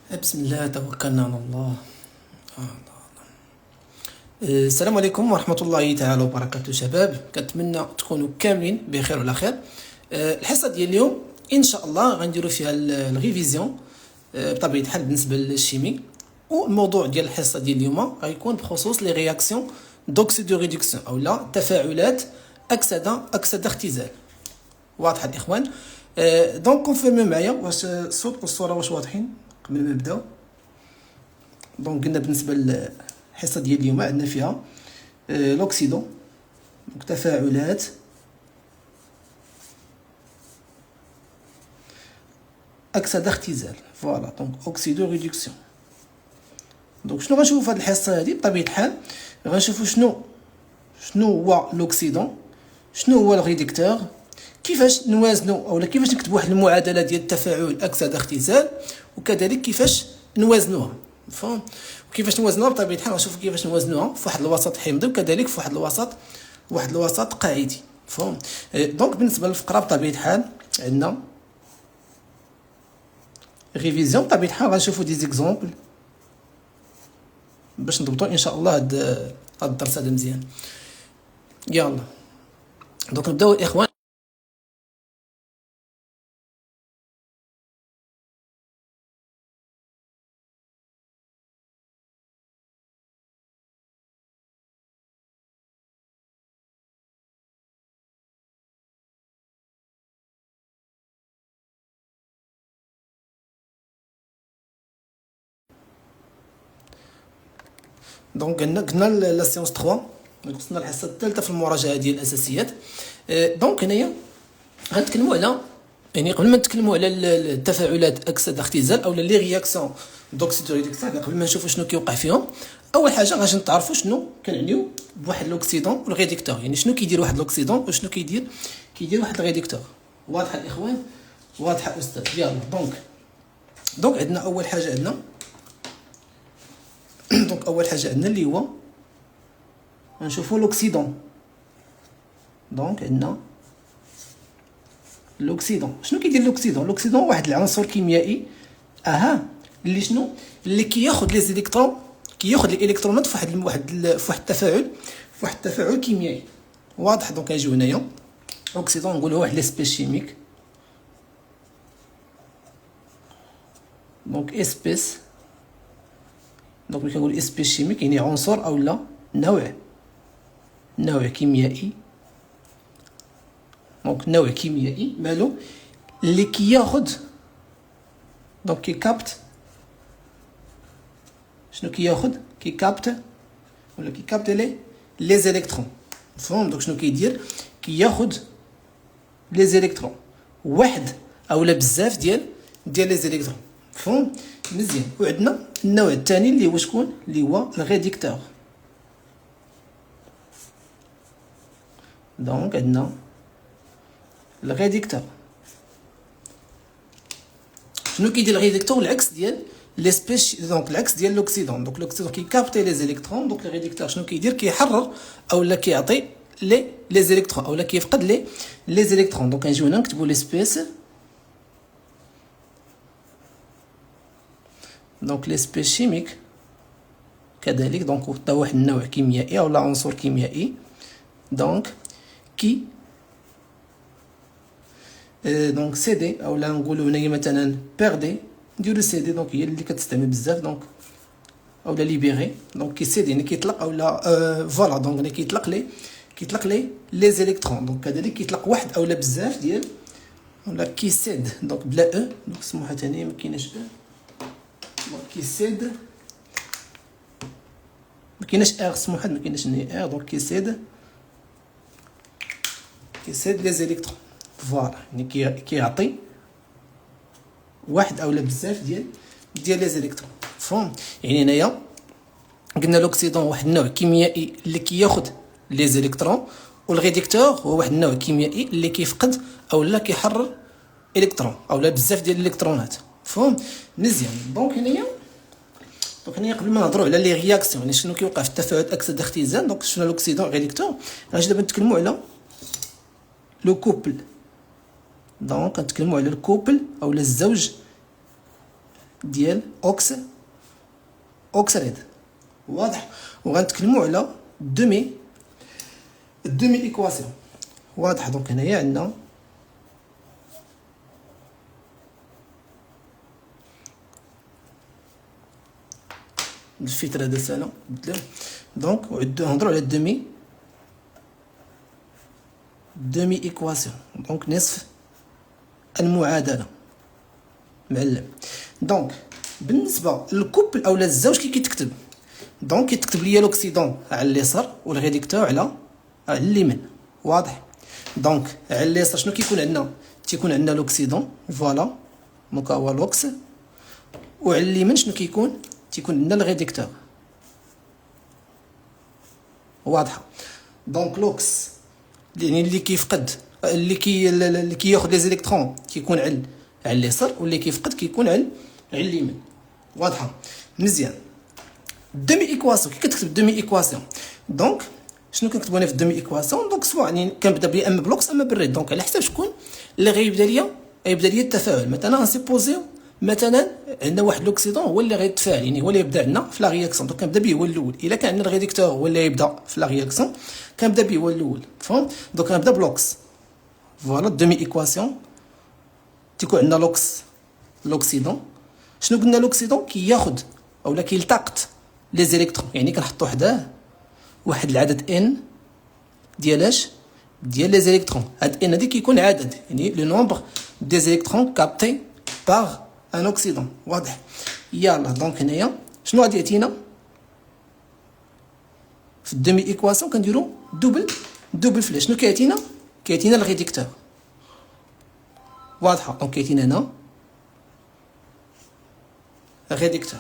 بسم الله توكلنا على الله. السلام عليكم ورحمة الله تعالى وبركاته شباب، كنتمنى تكونوا كاملين بخير وعلى خير. الحصة ديال اليوم ان شاء الله غنديروا فيها الريفيزيون بطبيعة الحال بالنسبة للشيمي. والموضوع ديال الحصة ديال اليوم غيكون بخصوص لي رياكسيون دوكسيدو ريدكسيون اولا تفاعلات اكسده اختزال. واضحة الاخوان؟ دونك كونفيرمي معايا واش الصوت والصورة واش واضحين قبل ما نبداو. دونك قلنا بالنسبة للحصة ديال اليوم عندنا فيها لوكسيدون، دونك تفاعلات اكسده اختزال. فوالا دونك اوكسيدو ريدكسيون. دونك شنو غنشوفو في هاد الحصة هادي؟ بطبيعة الحال غنشوفو شنو هو لوكسيدون، شنو هو الريدكتور، كيفاش نوازنو اولا كيفاش نكتبوا واحد المعادله ديال التفاعل اكسده اختزال، وكذلك كيفاش نوازنوها. مفهوم؟ وكيفاش نوازنوها بطبيعه الحال غنشوفوا كيفاش نوازنوها في واحد الوسط حمضي وكذلك في واحد الوسط قاعدي. مفهوم؟ دونك بالنسبه للفقره بطبيعه الحال عندنا ريفيزيون. بطبيعه الحال غنشوفوا دي زيكزامبل باش نضبطوا ان شاء الله هاد الدرس هذا مزيان. يلا دونك نبداو الاخوان. دونك قلنا لا سيونس 3، وصلنا الحصه الثالثه في المراجعه ديال الاساسيات. دونك هنايا غنتكلموا على، يعني قبل ما نتكلموا على التفاعلات اكسده اختزال او لي رياكسيون دوكسيدو ريدكسيون، قبل ما نشوفوا شنو كيوقع فيهم، اول حاجه غادي نتعرفوا شنو كنعنيو بواحد لوكسيدون والريدكتور، يعني شنو كيدير واحد لوكسيدون وشنو كيدير واحد الريدكتور. واضحه الاخوان؟ واضحه استاذ؟ يلا دونك عندنا اول حاجه عندنا دونك اول حاجه عندنا اللي هو غنشوفوا لوكسيدون. دونك عندنا لوكسيدون. شنو كيدير لوكسيدون؟ لوكسيدون واحد العنصر كيميائي اللي شنو اللي كياخذ لي زيليكترون، كياخذ الالكترونات في واحد التفاعل كيميائي. واضح؟ دونك نجيو هنايا اوكسيدون نقولوا واحد ليسبيس شيميك. دونك اسبيس، دونك ملي كنقول اسبيس شيميك يعني عنصر اولا نوع كيميائي. دونك نوع كيميائي مالو اللي كياخذ، دونك كيكابت. شنو كياخذ؟ كيكابت لي زيليكترون. مفهوم؟ دونك شنو كيدير؟ كياخذ لي زيليكترون، واحد اولا بزاف ديال لي زيليكترون. مفهوم؟ مزيان. وعندنا النوع الثاني اللي هو شكون؟ اللي هو الريدكتور. دونك عندنا الريدكتور. شنو كيدير الريدكتور؟ العكس ديال ليسبيس، دونك العكس ديال لوكسيدون. دونك لوكسيدون كيكابتي لي زيليكترون، دونك الريدكتور شنو كيدير؟ كيحرر اولا كيعطي لي زيليكترون اولا كيفقد لي زيليكترون. دونك نجيو هنا نكتبوا ليسبيس، دونك ليسبيس شيميك كذلك. دونك حتى واحد النوع كيميائي اولا عنصر كيميائي. دونك كي دونك سي دي اولا نقولوا هنايا مثلا بير دي، نديرو سي دي. دونك هي اللي كتستعمل بزاف، دونك اولا ليبيري. دونك كي سي دي يعني كيطلق اولا فوالا. دونك كيطلق لي زيليكترون. دونك كذلك كيطلق واحد اولا بزاف ديال اولا كيسيد. دونك بلا دونك سموحه ثاني ما كايناش دونك كيسيد، ما كايناش سموحه، ما كايناش دونك كيسيد لي زيليكترون. فوالا يعني كيعطي واحد اولا بزاف ديال لي زيليكترون. مفهوم؟ يعني هنايا قلنا لوكسيدون واحد النوع كيميائي اللي كياخذ لي زيليكترون، والريدكتور هو واحد النوع كيميائي اللي كيفقد اولا كيحرر الكترون اولا بزاف ديال الالكترونات. مفهوم؟ مزيان. دونك هنايا قبل ما نهضروا على لي رياكسيون، يعني شنو كيوقع في التفاعل اكسده اختزال، دونك شنو لوكسيدون ريدكتور، غادي دابا نتكلموا على لو كوبل. دونك نتكلموا على الكوبل اولا الزوج ديال اوكس ريد. واضح. وغنتكلموا على الدومي ايكواسيون. واضح. دونك هنايا عندنا الفيتر هذا سالا بدلو. دونك نهضروا على الدومي ايكواسيون. دونك نصف المعادله معلم. دونك بالنسبه للكوبل اولا الزوج كي كيتكتب، دونك كيتكتب ليا لوكسيدون على اليسار والريدكتور على اليمين. واضح. دونك على اليسار شنو كيكون عندنا؟ تيكون عندنا لوكسيدون فوالا، دونك هو لوكس. وعلى اليمين شنو كيكون؟ تيكون عندنا الريدكتور. واضحه. دونك لوكس يعني اللي كيفقد اللي كياخذ لي زيليكترون كيكون على اليسار، واللي كيفقد كيكون على اليمين. واضحه مزيان. الدومي ايكواسيون كي كتكتب الدومي ايكواسيون، دونك شنو كنكتبوا انا في الدومي ايكواسيون؟ دونك سواء يعني كنبدا بلي اما بلوكس اما بالريد. دونك على حساب شكون اللي غيبدا ليا التفاعل. مثلا نسيبوزيو مثلا عندنا واحد لوكسيدون هو اللي غيتفاعل، يعني هو اللي يبدا عندنا في لا رياكسيون. دونك كنبدا به هو الاول. الا كان عندنا الريدكتور هو اللي يبدا في لا رياكسيون كنبدا به هو الاول. فهمت؟ دونك كنبدا بلوكس. فوالا الدومي ايكواسيون تيكون عندنا لوكسيدون. شنو قلنا؟ لوكسيدون كياخذ اولا كيلتقط لي زيليكترون، يعني كنحطو حداه واحد العدد ان ديال لي زيليكترون. هاد ان هادي كيكون عدد، يعني لو نومبر دي زيليكترون كابتي باغ ان اوكسيدون. واضح. يلا دونك هنايا شنو غادي يعطينا في الدومي ايكواسيون؟ كنديرو دوبل فلاش. شنو كيعطينا؟ كيعطينا الريدكتور. واضحه. دونك كيعطينا هنا الريدكتور.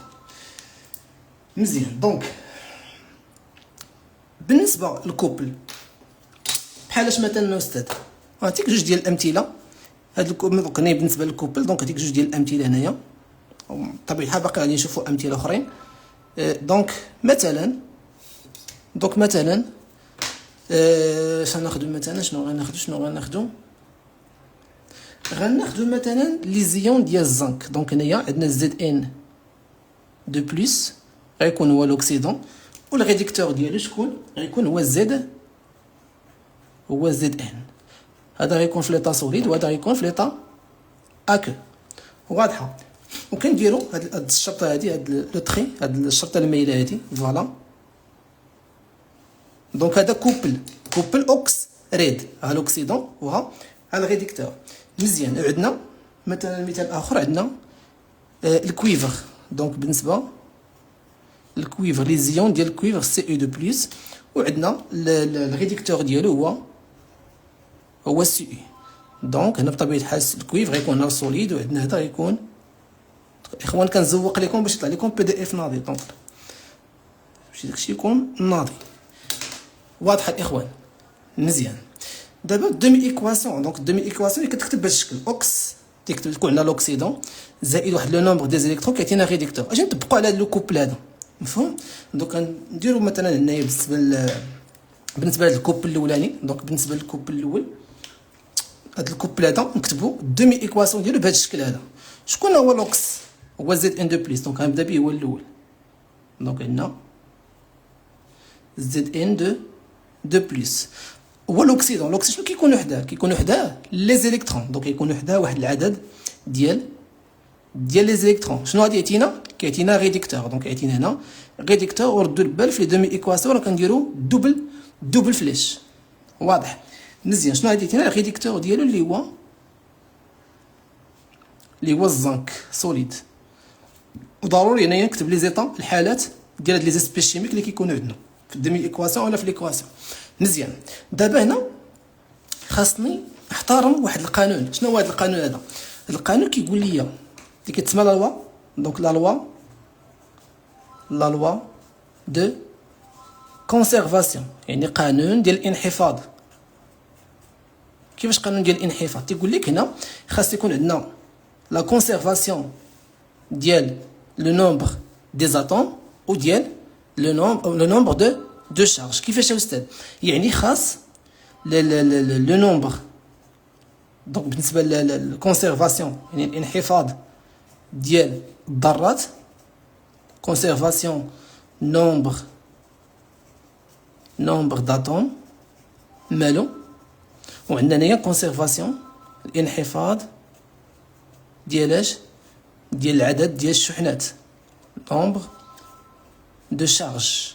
مزيان. دونك بالنسبه للكوبل بحالاش مثلا استاذ نعطيك جوج ديال الامثله. هاد الكوبل دونك هنا بالنسبه للكوبل، دونك نعطيك جوج ديال الامثله هنايا. بطبيعه الحال باقي غادي نشوفوا امثله اخرين. دونك مثلا غناخذوا مثلا غناخذوا مثلا لي زيون ديال الزنك. دونك هنايا عندنا زد ان دو بلس غيكون هو لوكسيدون، والريدكتور ديالو شكون غيكون؟ هو زد ان. هذا غيكون في ليطا سوليد وهذا غيكون في ليطا اكو. واضحه. وكنديروا هاد الشرطه هادي، هاد لو تري، هاد الشرطه المايله هادي. فوالا. دونك هذا كوبل اوكس ريد. ها لوكسيدون وها الريدكتور. مزيان. عندنا مثلا مثال اخر، عندنا الكويفر. دونك بالنسبه الكويفر لي زيون ديال الكويفر سي او دو بلس، وعندنا الريدكتور ديالو هو سي او. دونك هنا بطبيعه الحال الكويفر غيكون هنا سوليد، وعندنا هذا غيكون اخوان كنزوق لكم باش يطلع لكم بي دي اف ناضي. دونك باش داكشي يكون ناضي. واضحه الاخوان؟ مزيان. دابا الدومي ايكواسيون. دونك الدومي ايكواسيون كتكتب بهذا الشكل: اوكس تكون عندنا لوكسيدون زائد واحد لو نومبر دي زيليكترون كيعطينا ريدكتور. اجي نطبقوا على هذا لو كوبل هذا. مفهوم؟ دونك نديروا مثلا هنايا بالنسبه لهذا الكوبل الاولاني. دونك بالنسبه للكوبل الاول، هذا الكوبل هذا نكتبوا الدومي ايكواسيون ديالو بهذا الشكل هذا. شكون هو لوكس؟ هو زد ان دو بلس. دونك غنبدا به هو الاول. دونك عندنا زد ان دو بلس هو لوكسيدون. لوكسيدون شنو كيكون وحده؟ كيكون وحده لي زيليكترون. دونك يكون وحده واحد العدد ديال لي زيليكترون. شنو غادي يعطينا؟ كيعطينا ريدكتور. دونك يعطينا هنا ريدكتور. وردوا البال في لي دومي ايكواسيون راه كنديروا دوبل فلاش. واضح؟ مزيان. شنو غادي يعطينا؟ الريدكتور ديالو اللي هو الزنك سوليد. وضروري هنايا نكتب لي زيطا الحالات ديال هاد لي زيسبيس شيميك اللي كيكونوا عندنا في الدومي ايكواسيون ولا في ليكواسيون. مزيان. دابا هنا خاصني نحترم واحد القانون. شنو هو هذا القانون هذا؟ هذا القانون كيقول لي اللي كتسمى لا لوا. دونك لا لوا دو كونسيرفاسيون، يعني قانون ديال الانحفاظ. كيفاش قانون ديال الانحفاظ؟ تيقول لك هنا خاص يكون عندنا لا كونسيرفاسيون ديال لو نومبر دي زاتوم وديال لو نومبر دو شارج. كيفاش يا استاذ؟ يعني خاص لو نومبر. دونك بالنسبه للكونسيرفاسيون يعني الانحفاظ ديال الذرات كونسيرفاسيون نومبر داتوم مالو، وعندنا هنايا كونسيرفاسيون الانحفاض ديالاش ديال العدد ديال الشحنات نومبر دو شارج.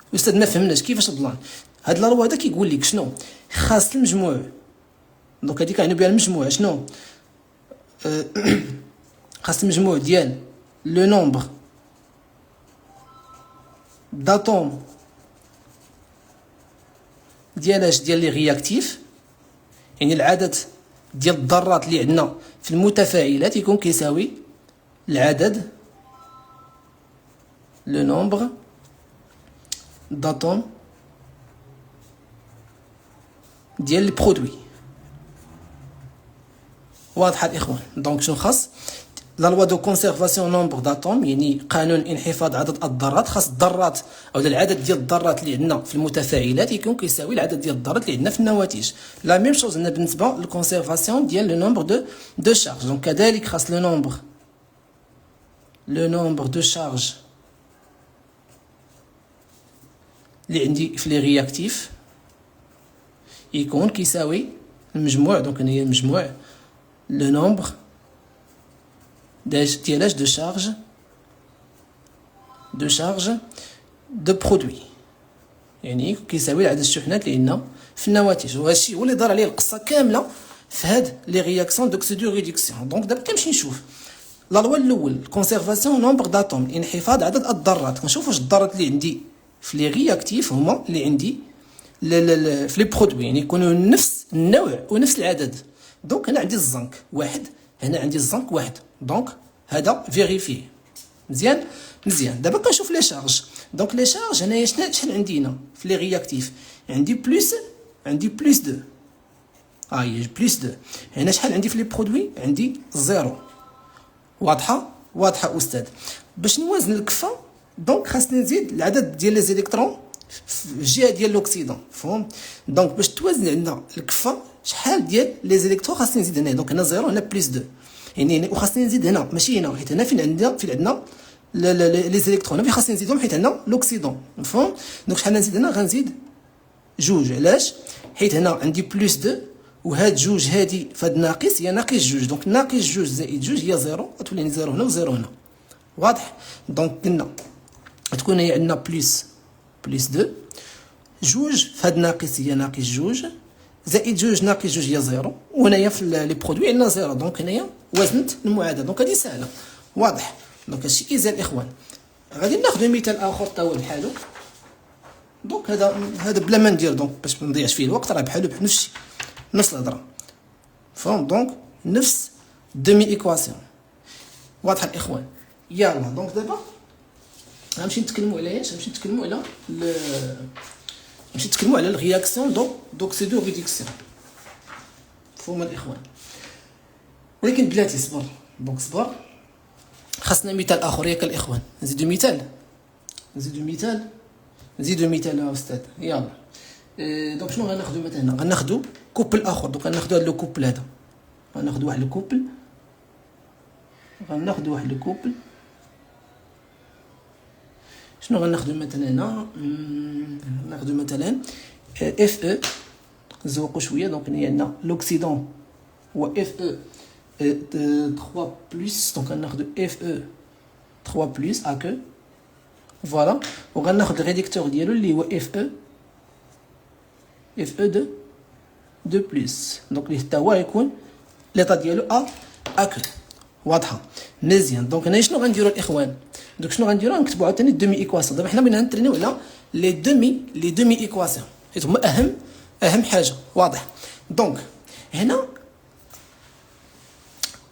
الاستاذ ما فهمناش كيفاش البلان. هاد لا لوا هذا كيقول لك شنو خاص المجموع، دونك هادي كيعني بها المجموع شنو خاص المجموع ديال لو نومبر داتوم ديالاش ديال لي رياكتيف، يعني العدد ديال الذرات اللي عندنا في المتفاعلات يكون كيساوي العدد لو نومبر داتوم ديال البرودوي. واضحه الاخوان؟ دونك شنو خاص لا لوا دو كونسيرفاسيون نومبر داتوم، يعني قانون انحفاظ عدد الذرات، خاص الذرات او العدد ديال الذرات اللي عندنا في المتفاعلات يكون كيساوي العدد ديال الذرات اللي عندنا في النواتج. لا ميم شوز عندنا بالنسبه للكونسيرفاسيون ديال لو نومبر دو شارج. دونك كذلك خاص لو نومبر دو شارج اللي عندي في لي رياكتيف يكون كيساوي المجموع، دونك هنا هي المجموع لو نومبر ديالاش دو شارج دو برودوي، يعني كيساوي عدد الشحنات اللي عندنا في النواتج. وهادشي هو اللي دار عليه القصه كامله في هاد لي رياكسيون دوكسيدو ريدكسيون. دونك دابا كنمشي نشوف لا لوا الاول كونسيرفاسيون نومبر داتوم، انحفاظ عدد الذرات. كنشوف واش الذرات اللي عندي في لي رياكتيف هما اللي عندي في لي برودوي، يعني يكونوا نفس النوع ونفس العدد. دونك هنا عندي الزنك واحد، هنا عندي الزنك واحد، دونك هذا فيريفي مزيان. دابا كنشوف لي شارج. دونك لي شارج هنايا شحال عندي هنا في لي رياكتيف؟ عندي بلس 2 هي بلس 2. هنا شحال عندي في لي برودوي؟ عندي زيرو. واضحه استاذ؟ باش نوازن الكفه دونك خاصني نزيد العدد ديال لي زيليكترون في الجهه ديال الاكسيدون، فهم؟ دونك باش توازن عندنا الكفه شحال ديال لي زيليكترون خاصني نزيد هنا. دونك هنا زيرو، هنا بلس 2، يعني وخاصني نزيد هنا ماشي هنا، حيت هنا فين عندنا لي زيليكترون فين خاصني نزيدهم، حيت عندنا الاكسيدون، مفهوم؟ دونك شحال نزيد هنا؟ غنزيد جوج. علاش؟ حيت هنا عندي بلس 2 وهاد جوج هادي فهاد ناقص هي ناقص جوج، دونك ناقص جوج زائد جوج هي زيرو، غتولي زيرو هنا وزيرو هنا. واضح؟ دونك قلنا تكون هي عندنا بلس 2 جوج فهاد ناقص هي ناقص جوج زائد جوج ناقص جوج هي زيرو، وهنايا في لي برودوي عندنا زيرو. دونك هنايا وزنت المعادله، دونك هادي سهله. واضح؟ دونك هادشي اذا الاخوان غادي ناخذ مثال اخر تا هو بحالو. دونك هذا بلا ما ندير، دونك باش ما نضيعش فيه الوقت راه بحالو بحال نفس الهضره، فهم؟ دونك نفس دومي ايكواسيون. واضحه الاخوان؟ يلا دونك دابا غنمشي نتكلموا على ايش؟ غنمشي نتكلموا على الرياكسيون دوكسيدو ريدكسيون، مفهوم الاخوان؟ ولكن بلاتي صبر. دونك صبر، خاصنا مثال اخر ياك الاخوان. نزيدو مثال يا استاذ. يلا دونك شنو غناخذوا مثلا؟ غناخذوا كوبل اخر. دونك غناخذوا هذا الكوبل هذا، غناخذوا واحد الكوبل. شنو غناخذوا مثلا هنا؟ ناخذوا مثلا اف او. نزوقوا شويه. دونك هنا عندنا لوكسيدون هو اف او 3 بلس، دونك غناخذوا اف او 3 بلس اكو فوالا، وغناخذ الريدكتور ديالو اللي هو اف او 2 بلس، دونك اللي حتى هو يكون ليطا ديالو اكو. واضحه مزيان؟ دونك هنا شنو غنديروا الاخوان؟ دونك شنو غنديروا؟ نكتبوا عاوتاني الدومي ايكواسيون. دابا حنا بغينا نترينيو على لي دومي ايكواسيون، حيت هما اهم حاجه. واضح؟ دونك هنا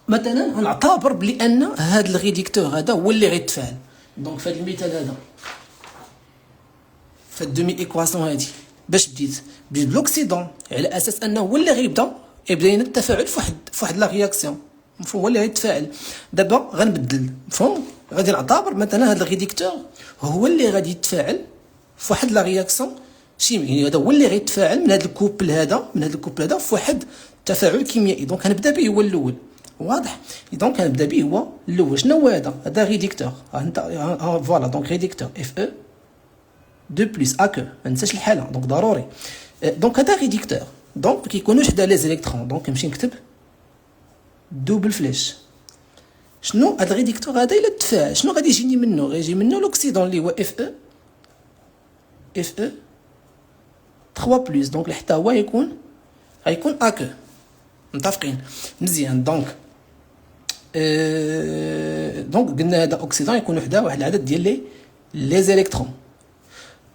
مثلا غنعتبر بلي ان هذا الريدكتور هذا هو اللي غيتفاعل. دونك في هذا المثال هذا في الدومي ايكواسيون هذه باش بديت بالاكسيدون على اساس انه هو اللي غيبدا لنا التفاعل في واحد لا رياكسيون، مفهوم؟ هو اللي غيتفاعل. دابا غنبدل، مفهوم؟ غادي نعتبر مثلا هذا الريدكتور هو اللي غادي يتفاعل في واحد لا رياكسيون شيمي، يعني هذا هو اللي غيتفاعل من هذا الكوبل هذا في واحد التفاعل كيميائي. دونك غنبدا به هو الاول. واضح. دونك غنبدا به هو الاول. شنو هو هذا؟ هذا ريديكتور. فوالا دونك ريديكتور اف او دو بلس اكو، ما ننساش الحاله دونك ضروري. دونك هذا ريديكتور دونك كيكونوا حدا لي زيليكترون. دونك نمشي نكتب دوبل فلاش. شنو هذا الريديكتور هذا؟ الا تفاعل شنو غادي يجيني منه؟ غيجي منه لوكسيدون اللي هو اف او 3 بلس. دونك حتى هو غيكون اكو. متفقين مزيان. دونك دونك قلنا هذا اوكسيدون يكون وحده واحد العدد ديال لي زيليكترون.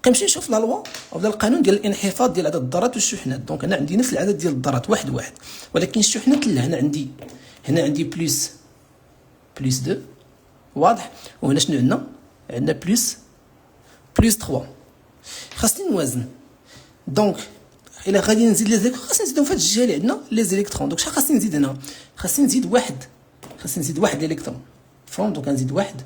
كنمشي نشوف لا لوا ولا القانون ديال الانحفاض ديال عدد الذرات والشحنات. دونك انا عندي نفس العدد ديال الذرات واحد ولكن الشحنات لا. هنا عندي بلس 2 واضح. وهنا شنو عندنا بلس 3. خاصني نوازن. دونك الا غادي نزيد لي زيليكترون خاصني نزيدهم في هاد الجهه اللي عندنا لي زيليكترون. دونك شحال خاصني نزيد هنا؟ خاصني نزيد واحد الالكترون. فهم؟ دونك غنزيد واحد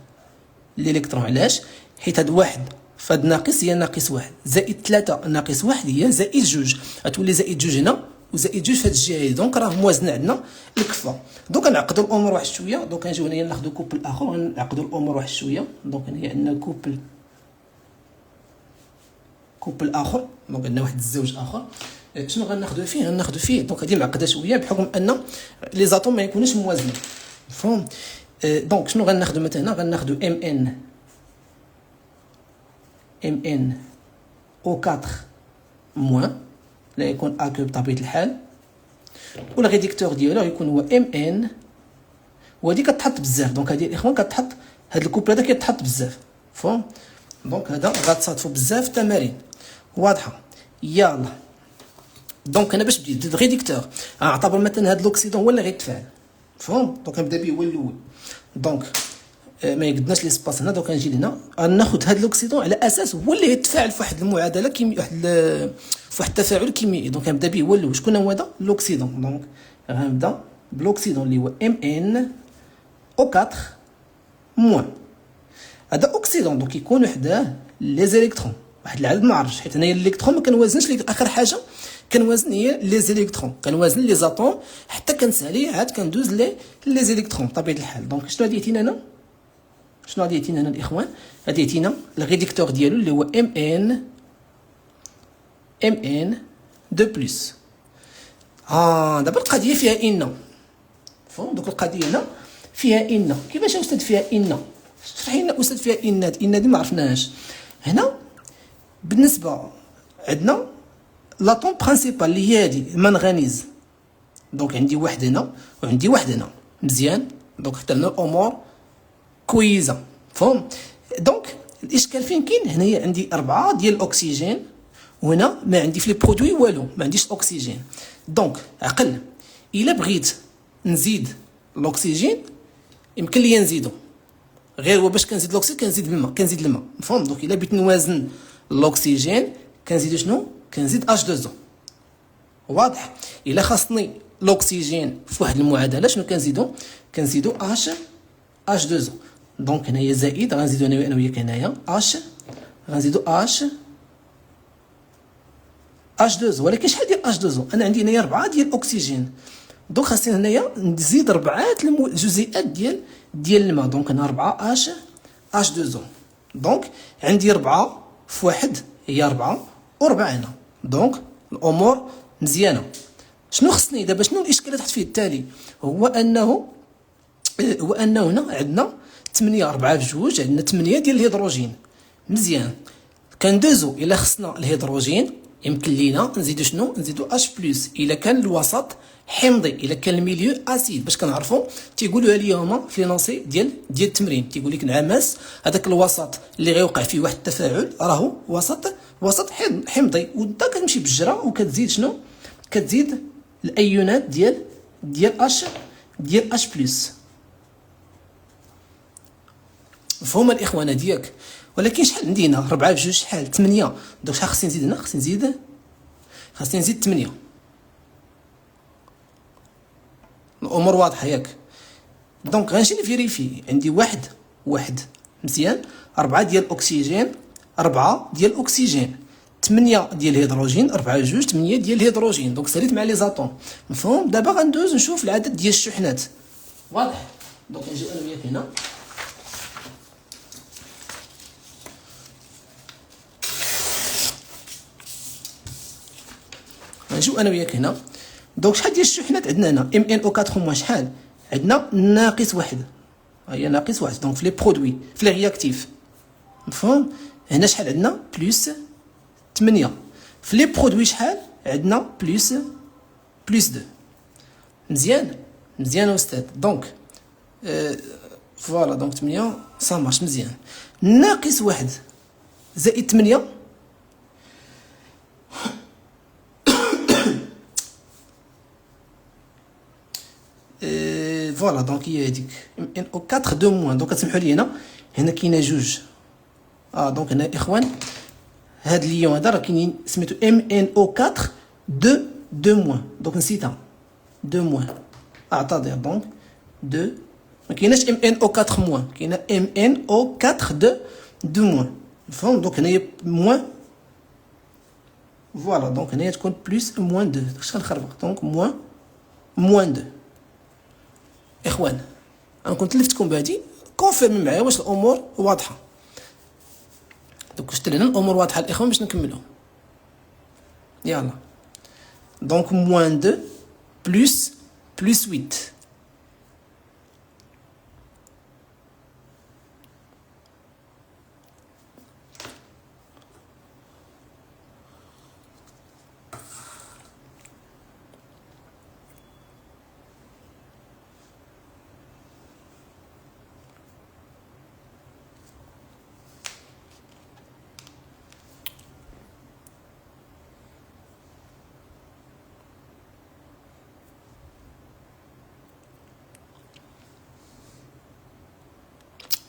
الالكترون. علاش؟ حيت هاد واحد فهاد ناقص هي ناقص واحد زائد 3 ناقص واحد هي زائد 2. غتولي زائد 2 هنا وزائد 2 في هاد الجهه هادي. دونك راه موازنه عندنا الكفه. دونك غنعقدوا الامور واحد شويه. دونك غنجيو هنايا ناخذوا كوبل اخر ونعقدوا الامور واحد شويه. دونك هنايا عندنا كوبل اخر. دونك عندنا واحد الزوج اخر. شنو غناخذوا فيه؟ دونك هذه معقده شويه بحكم ان لي زاتوم ما يكونوش موازنين. مفهوم؟ دونك شنو غناخذوا مثلا؟ غناخذوا ام ان او 4 موان لا يكون اكو بطبيعه الحال. والريديكتور ديالو يكون هو ام ان. وهذه كتحط بزاف. دونك هذه الاخوان كتحط هذا الكوبل هذا كيتحط بزاف. فهم؟ دونك هذا غتصادفوا بزاف تمارين واضحه. يلا دونك انا باش بديت الريديكتور اعتبر مثلا هذا الاكسيدون هو اللي غيتفاعل. فهم؟ دونك نبدا به هو الاول. دونك ما يقدناش لي سباس هنا. دونك نجي لهنا ناخذ هذا الاكسيدون على اساس هو اللي يتفاعل في واحد المعادله كيميائيه في واحد التفاعل كيميائي. دونك نبدا به هو الاول. شكون هو هذا الاكسيدون؟ دونك غنبدا بالاكسيدون اللي هو ام ان او 4 موان. هذا اوكسيدون دونك يكون وحده لي زيليكترون واحد العدد ما عرفتش حيت هنايا الالكترون ما كنوازنش ليه. اخر حاجه كنوازن هي لي زيليكترون. كنوازن لي زاتوم حتى كنسالي عاد كندوز لي زيليكترون بطبيعه الحال. دونك شنو غادي يعطينا هنا؟ الاخوان؟ غادي يعطينا الريديكتور ديالو اللي هو ام ان 2 بلس. دابا القضيه فيها ان. فهم؟ دونك القضيه هنا فيها ان. كيفاش استاذ فيها ان؟ شرحي لنا استاذ فيها ان دي ما عرفناهاش. هنا بالنسبه عندنا لاطوم برينسيبال اللي هي هادي المنغنيز. دونك عندي واحد هنا وعندي واحد هنا. مزيان. دونك حتى لنا الامور كويزه. فهم؟ دونك الاشكال فين كاين؟ هنايا عندي 4 ديال الاكسجين وهنا ما عندي في لي برودوي والو، ما عنديش الاكسجين. دونك عقل الا بغيت نزيد الاكسجين يمكن لي نزيدو غير هو باش كنزيد الاكسجين كنزيد الماء. مفهوم؟ دونك الا بغيت نوازن الاكسجين كنزيدو شنو؟ كنزيد H2O. واضح؟ الا خاصني الاكسجين في واحد المعادله شنو كنزيدو H2O. دونك هنايا زائد غنزيدو انا وياك هنايا غنزيدو H2O. ولكن شحال ديال H2O؟ انا عندي هنايا 4 ديال الاكسجين. دونك خاصني هنايا نزيد 4 الجزيئات ديال الماء. دونك هنا 4 H2O. دونك عندي 4 في 1 هي 4 و4 هنا. دونك الامور مزيانه. شنو خصني دابا؟ شنو الاشكال اللي تحت فيه التالي؟ هو انه هنا عندنا 8 4 في 2 عندنا 8 ديال الهيدروجين. مزيان. كندوزو الا خصنا الهيدروجين يمكن لينا نزيدو شنو؟ نزيدو H+ الا كان الوسط حمضي. الا كان الميليو اسيد باش كنعرفوا تيقولوها لي هما في لونسي ديال التمرين. تيقول لك نعماس هذاك الوسط اللي غيوقع فيه واحد التفاعل راهو وسط حمضي. وانت كتمشي بالجرة وكتزيد شنو؟ كتزيد الايونات ديال H+. مفهوم الاخوان ديالك؟ ولكن شحال عندي هنا 4 في 2 شحال 8. دونك شحال خصني نزيد هنا؟ خصني نزيد 8. الامور واضحه ياك؟ دونك غنمشي نفيريفي. عندي واحد مزيان 4 ديال الاكسجين 4 ديال الاكسجين 8 ديال الهيدروجين 4 2 8 ديال الهيدروجين. دونك ساليت مع لي زاتوم. مفهوم؟ دابا غندوز نشوف العدد ديال الشحنات. واضح. دونك نجيو انا وياك هنا، نجيو انا وياك هنا. دونك شحال ديال الشحنات عندنا هنا؟ ام ان او 4 موان شحال عندنا؟ ناقص واحد، هي ناقص واحد. دونك في لي برودوي في لي رياكتيف مفهوم. هنا شحال عندنا؟ بلس 8. في لي برودوي شحال عندنا؟ بلس 2. مزيان مزيان استاذ. دونك فوالا دونك 8 صا مارش مزيان. ناقص واحد زائد 8 فوالا دونك هي هذيك ام ان او 4 2 موان. دونك تسمحوا لي هنا كاينه جوج. دونك هنا اخوان هاد ليون هذا راه كاينين سميتو ام ان او 4 2 موان. دونك نسيتها 2 موان اعتذر. دونك 2 ما كايناش ام ان او 4 موان، كاينه ام ان او 4 2 موان مفهوم. دونك هنايا موان فوالا. دونك هنايا تكون بلس موان 2. داكشي غنخربق. دونك موان 2 اخوان. انا كنت لفتكم بهادي كونفيرمي معايا واش الامور واضحه. دونك شفت لنا الامور واضحه الاخوان باش نكملوا. يلا دونك موان 2 بلس 8.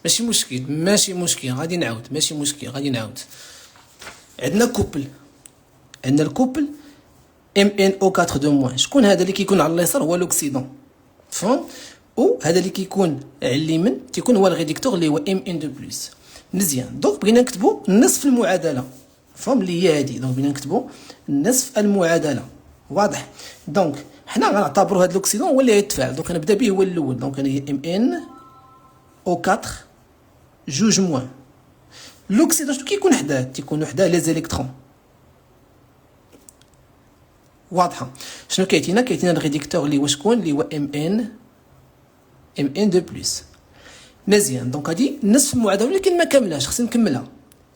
ماشي مشكل غادي نعاود. ماشي مشكل غادي نعاود. عندنا كوبل، عندنا الكوبل ام ان او 4 2 موان. شكون هذا اللي كيكون على اليسار؟ هو لوكسيدون فهم. و هذا اللي كيكون على اليمين تيكون هو الريديكتور اللي هو ام ان 2 بلس. مزيان. دونك بغينا نكتبوا نصف المعادله فهم اللي هي هذه. دونك بغينا نكتبوا نصف المعادله. واضح. دونك حنا غنعتبروا هذا لوكسيدون هو اللي غيتفاعل. دونك نبدا به هو الاول. دونك انا هي ام ان او 4 جوج موان. لوكسيدون شنو كيكون حداه؟ تيكونوا حداه لي زيليكترون. واضحه. شنو كيعطينا؟ كيعطينا الريديكتور اللي هو شكون؟ اللي هو ام ان 2 بلس. مزيان. دونك هادي نصف المعادله ولكن ما كاملاش، خصني نكملها.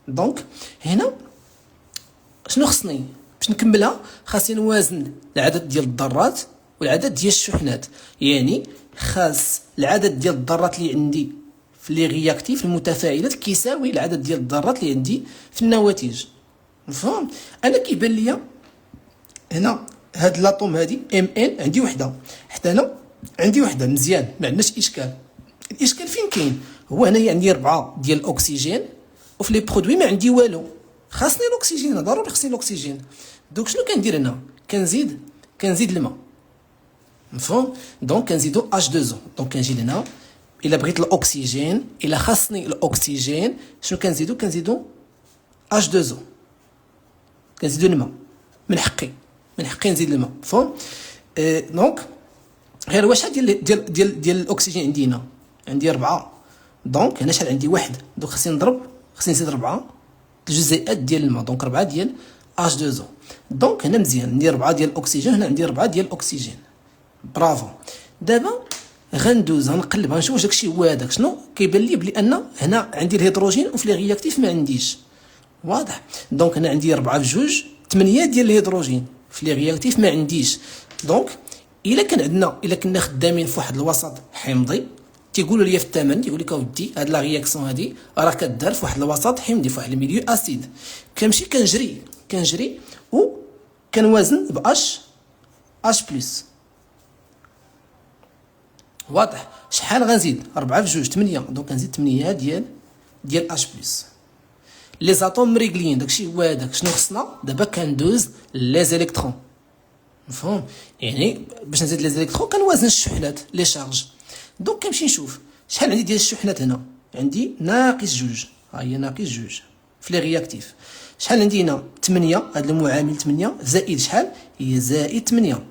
دونك هنا شنو خصني باش نكملها؟ خاصني نوازن العدد ديال الذرات والعدد ديال الشحنات. يعني خاص العدد ديال الذرات اللي عندي في لي رياكتيف المتفاعلات كيساوي العدد ديال الذرات اللي عندي في النواتج مفهوم. انا كيبان ليا هنا هاد لاطوم هادي ام ان عندي وحده، حتى انا عندي وحده. مزيان ما عندناش اشكال. الاشكال فين كاين؟ هو هنايا عندي 4 ديال الاكسجين وفي لي برودوي ما عندي والو. خاصني الاكسجين، ضروري خصني الاكسجين. دونك شنو كندير هنا؟ كنزيد الماء مفهوم. دونك كنزيدو H2O. دونك كنجي هنا الا بغيت الاكسجين، الا خاصني الاكسجين شنو كنزيدو H2O. كنزيدو الماء. من حقي نزيد الماء مفهوم. دونك غير واش ديال الاكسجين عندي هنا؟ عندي 4. دونك هنا شحال عندي؟ 1. دونك خصني نزيد 4 الجزيئات ديال الماء. دونك 4 ديال H2O. دونك هنا مزيان ندير 4 ديال الاكسجين، هنا عندي 4 ديال الاكسجين. برافو. دابا غندوز غنقلب غنشوف واش داكشي هو هذاك. شنو كيبان لي بلي ان هنا عندي الهيدروجين وفي لي رياكتيف ما عنديش. واضح. دونك هنا عندي 4 في 2 8 ديال الهيدروجين، في لي رياكتيف ما عنديش. دونك الا كنا خدامين في واحد الوسط حمضي تيقولوا لي في الثمن، تيقول لك اودي هاد لا رياكسيون هادي راه كدار في واحد الوسط حمضي، في واحد الميليو اسيد. كنمشي كنجري و كنوازن ب اش بلس. واضح. شحال غنزيد؟ 4 في 2 8. دونك كنزيد 8 ديال اش بلس. لي زاتوم مريقلين داكشي هو هذاك. شنو خصنا دابا؟ كندوز لي زيليكترون مفهوم. يعني باش نزيد لي زيليكترون كنوازن الشحنات لي شارج. دونك كنمشي نشوف شحال عندي ديال الشحنات. هنا عندي ناقص 2. ها هي ناقص 2 في لي رياكتيف. شحال عندي هنا؟ 8. هذا المعامل 8 زائد شحال؟ هي زائد 8.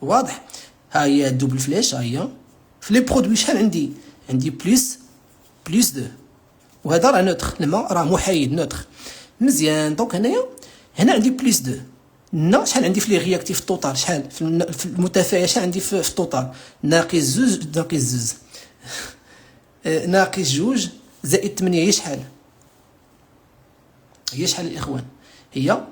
واضح. ها هي الدوبل فلاش، ها هي في لي برودوي شحال عندي؟ عندي بلس دو، وهذا راه نوتر، الماء راه محايد نوتر. مزيان. دونك هنا عندي بلس دو. هنا شحال عندي في لي رياكتيف التوتال؟ شحال في المتفاعل؟ شحال عندي في التوتال؟ ناقص زوج ناقص جوج زائد 8 هي شحال؟ هي شحال الاخوان؟ هي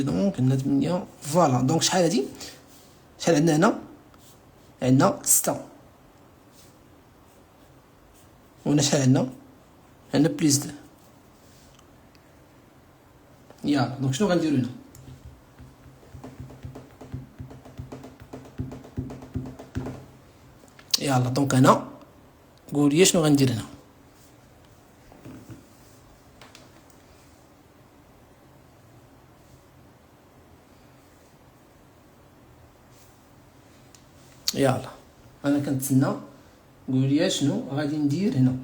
دونك عندنا 8. فوالا. دونك شحال هادي؟ شحال عندنا هنا؟ عندنا 6. وهنا شحال عندنا؟ عندنا بليس 2. يلا دونك شنو غنديرو هنا؟ يلا دونك انا قول لي شنو غندير هنا. يلا انا كنتسنى، قول لي شنو غادي ندير هنا.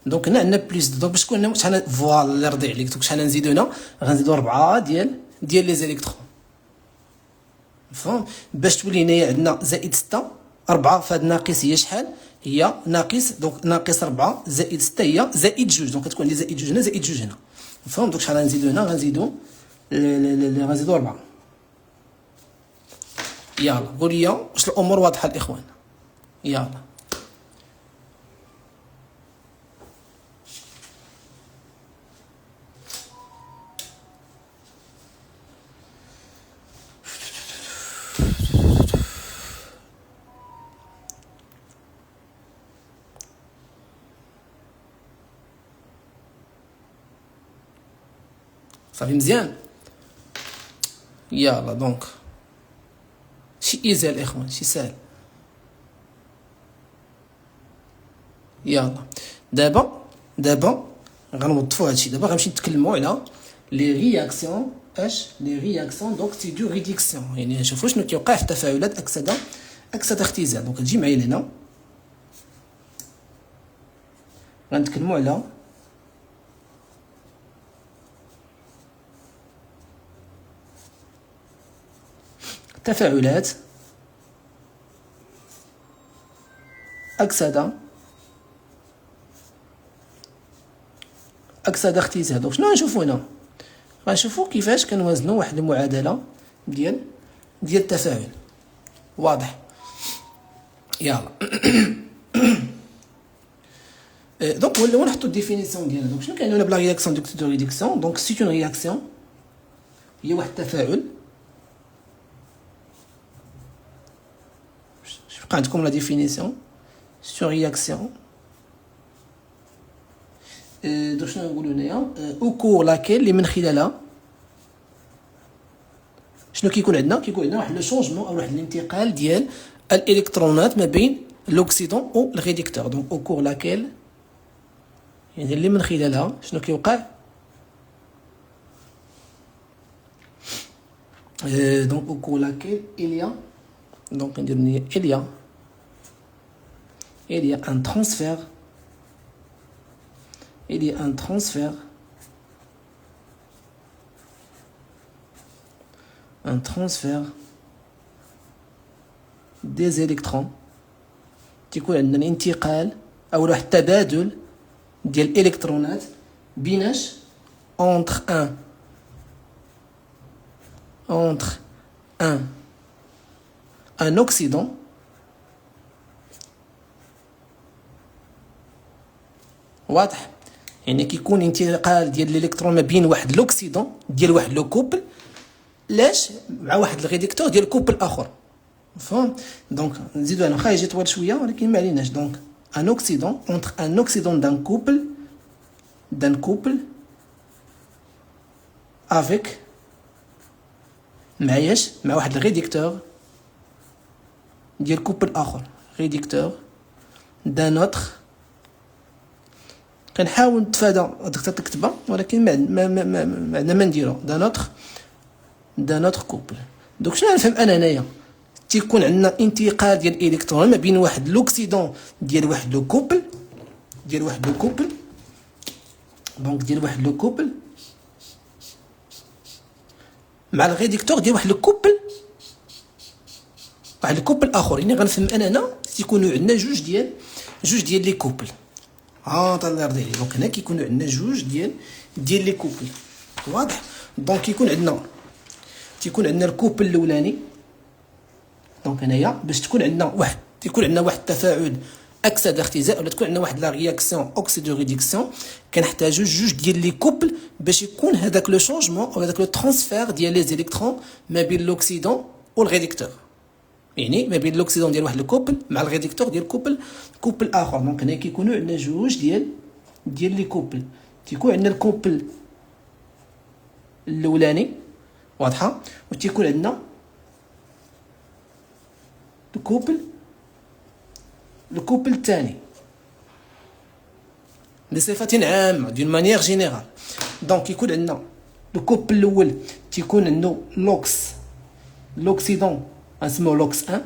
دونك هنا عندنا بليس. دونك باش تكون شحال فوالا اللي رضي عليك. دونك شحال نزيدو هنا؟ غنزيدو 4 ديال لي زيليكترون. مفهوم؟ باش تولي هنايا عندنا زائد 6. 4 فهاد ناقص هي شحال؟ هي ناقص. دونك ناقص 4 زائد 6 هي زائد 2. دونك كتكون عندي زائد 2 هنا زائد 2 هنا. مفهوم؟ دونك شحال غنزيدو هنا؟ غنزيدو 4. يلا قول لي واش الامور واضحه الاخوان؟ يلا صافي مزيان. يلا دونك شي ايزي الاخوان، شي سهل. يلا دابا غنوظفوا هادشي. دابا غنمشي نتكلموا على لي رياكسيون. لي رياكسيون دوكسيد دو ريدكسيون، يعني نشوفوا شنو كيوقع في التفاعلات اكسده اختزال. دونك تجي معايا لهنا غنتكلموا على تفاعلات أكسدة اختزال. دونك شنو غنشوفو هنا؟ غنشوفو كيفاش كنوازنو واحد المعادلة ديال التفاعل. واضح؟ يلا دونك نوليو نحطو الديفينيسيون ديالها. دونك شنو كيعني هنا بلا رياكسيون دو ريدكسيون؟ دونك سي اون رياكسيون، هي واحد التفاعل. بقى عندكم لا ديفينيسيون سو رياكسيون. دونك شنو نقولو هنايا؟ او كور لاكيل، اللي من خلالها شنو كيكون عندنا؟ كيكون عندنا واحد لو شونجمون او واحد الانتقال ديال الالكترونات ما بين لوكسيدون و الريدكتور. دونك او كور لاكيل، يعني اللي من خلالها شنو كيوقع؟ دونك او كور لاكيل إليا، دونك ندير نيا إليا ان ترانسفير، un transfert des électrons. تيكون عندنا انتقال او واحد التبادل ديال الالكترونات بيناش entre un oxydant واضح؟ يعني كيكون انتقال ديال الالكترون ما بين واحد الاكسيدون ديال واحد لو كوبل لاش مع واحد الريدكتور ديال كوبل اخر. مفهوم؟ دونك نزيدو انا، واخا يجي طويل شويه ولكن ما عليناش. دونك ان اوكسيدون اونتر ان اوكسيدون دان كوبل افيك معاياش مع واحد الريدكتور ديال كوبل اخر، ريدكتور دان اوتر كنحاول نتفادى هذيك الكتبه، ولكن ما عندنا ما نديرو دا نوتر كوبل. دوك شنو نفهم انا هنايا؟ تيكون عندنا انتقال ديال الالكترون ما بين واحد لوكسيدون ديال واحد لو كوبل دونك ديال واحد لو كوبل مع الريدكتور ديال واحد الكوبل اخر. يعني غنفهم انا هنا تيكونوا عندنا جوج ديال لي كوبل. طال الله يرضي عليك. دونك هنا كيكونوا عندنا جوج ديال لي كوبل. واضح؟ دونك تيكون عندنا الكوبل الاولاني. دونك هنايا باش تكون عندنا واحد التفاعل اكسده اختزال ولا تكون عندنا واحد لا رياكسيون اوكسيدو ريدكسيون، كنحتاجو جوج ديال لي كوبل باش يكون هذاك لو شونجمون او هذاك لو ترانسفير ديال لي زيليكترون ما بين لوكسيدون والريدكتور. يعني ما بين لوكسيدون ديال واحد الكوبل مع الريدكتور ديال كوبل اخر. دونك هنا كيكونوا عندنا جوج ديال لي كوبل. تيكون عندنا الكوبل الاولاني واضحه، وتيكون عندنا الكوبل الثاني بصفة عامة دون مانيير جينيرال. دونك يكون عندنا الكوبل الاول تيكون عنده لوكسيدون اسمو لوكس 1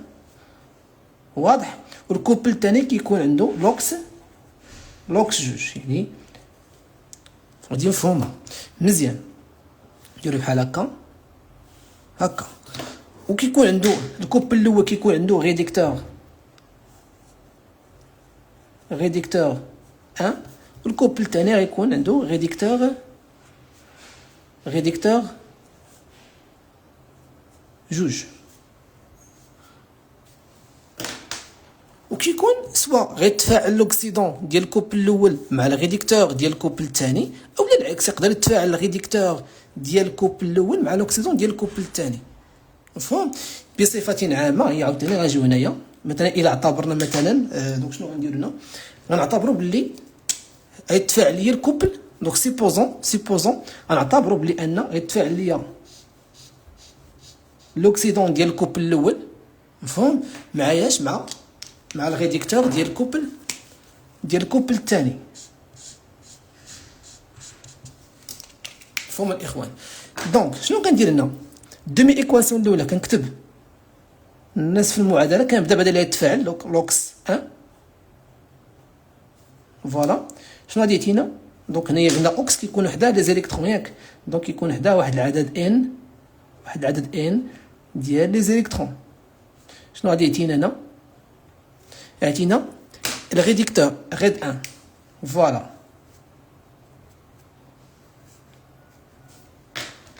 واضح، والكوبل الثاني كيكون عنده لوكس جوج. يعني غادي مفهومه مزيان. نديرو بحال هكا وكيكون عنده الكوبل الاول كيكون عنده ريدكتور 1، والكوبل الثاني غيكون عنده ريدكتور جوج. وكيكون سوا غيتفاعل لوكسيدون ديال الكوبل الاول مع الريدكتور ديال الكوبل الثاني، اولا العكس يقدر يتفاعل الريدكتور ديال الكوبل الاول مع لوكسيدون ديال الكوبل الثاني. مفهوم؟ بصفة عامة هي عاوتاني غنجيو هنايا مثلا الى اعتبرنا مثلا دونك شنو غنديرو هنا؟ غنعتبروا باللي غيتفاعل ليا الكوبل. دونك سيبوزون غنعتبروا بلي ان غيتفاعل ليا لوكسيدون ديال الكوبل الاول مفهوم معاياش مع الريدكتور ديال الكوبل الثاني. مفهوم الاخوان؟ دونك شنو كندير هنا؟ دومي ايكواسيون الاولى كنكتب الناس في المعادله، كنبدا بعدا لها يتفاعل لوكس 1 فوالا. شنو غادي ياتينا؟ دونك هنايا عندنا اوكس كيكون وحده لي زيليكترون ياك، دونك كيكون وحده واحد العدد ان ديال لي زيليكترون. شنو غادي ياتينا هنا؟ ياتينا الريدكتور ريد 1 فوالا.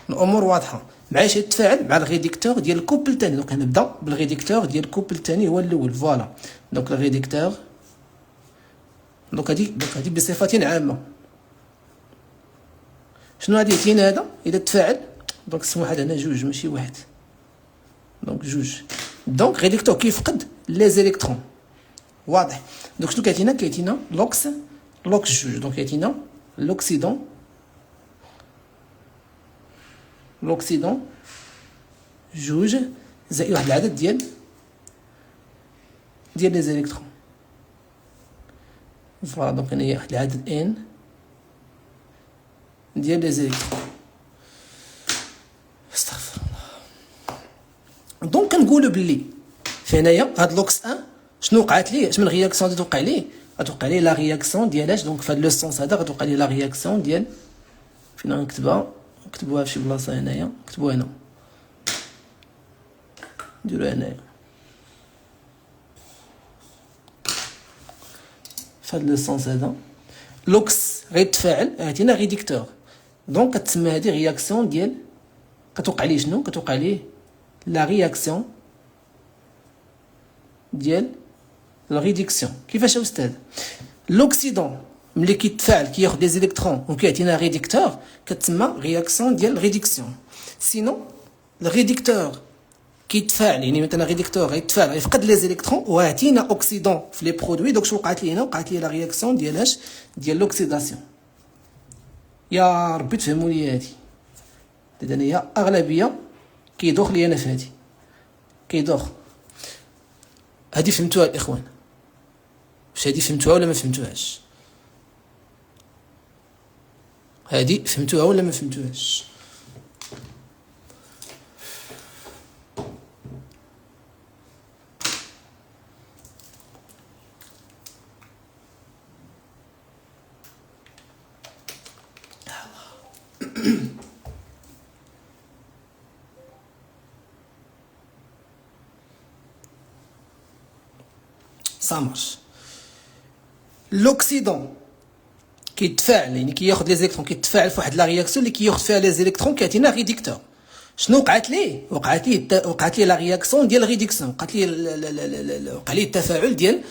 الامور واضحه معايش يتفاعل مع الريدكتور ديال الكوبل الثاني. دونك نبدا بالريدكتور ديال الكوبل الثاني هو الاول فوالا. دونك الريدكتور دونك هادي بصفة عامة. شنو غادي ياتينا هذا اذا تفاعل؟ دونك اسمو واحد هنا جوج ماشي واحد، دونك جوج. دونك ريدكتور كيفقد لي زيليكترون واضح. دونك شنو كيعطينا لوكس جوج. دونك يعطينا لوكسيدون جوج زائد واحد العدد ديال لي زيليكترون فوالا. دونك هنايا واحد العدد ان ديال لي زيليكترون. استغفر الله. دونك كنقولوا باللي في هنايا هاد لوكس 1 شنو وقعت ليه؟ اش من رياكسيون غتوقع ليه؟ غتوقع ليه لا رياكسيون ديالاش. دونك في هاد لو سونس هذا غتوقع ليه لا رياكسيون ديال فين غنكتبها؟ نكتبوها في شي بلاصه هنايا، نكتبوها هنا نديروها هنايا في هاد لو سونس هذا. لوكس غيتفاعل عطينا ريدكتور، دونك كتسمى هادي رياكسيون ديال كتوقع ليه شنو؟ كتوقع ليه لا رياكسيون ديال لا ريدكسيون. كيفاش يا استاذ؟ لوكسيدون ملي كيتفاعل كياخذ لي زيليكترون وكيعطينا ريدكتور كتسمى رياكسيون ديال ريدكسيون. سينو الريدكتور كيتفاعل يعني مثلا ريدكتور غيتفاعل يفقد لي زيليكترون ويعطينا اوكسيدون في لي برودوي. دونك شنو وقعت لي هنا؟ وقعت لي لا رياكسيون ديالاش؟ ديال لوكسيداسيون. يا ربي تفهموا لي هادي انايا اغلبيه كيدوخ لي انا في هادي كيدوخ. هادي فهمتوها الاخوان؟ واش هادي فهمتوها ولا ما فهمتوهاش؟ هذه فهمتوها ولا ما فهمتوهاش؟ سامرش. لوكسيدون كيتفاعل، يعني كياخذ لي زيليكترون، كيتفاعل في واحد لا رياكسيون اللي كياخذ فيها لي زيليكترون كيعطينا ريديكتور. شنو وقعت ليه؟ وقعت ليه لا رياكسيون ديال ريدكسيون، وقع ليه التفاعل ديال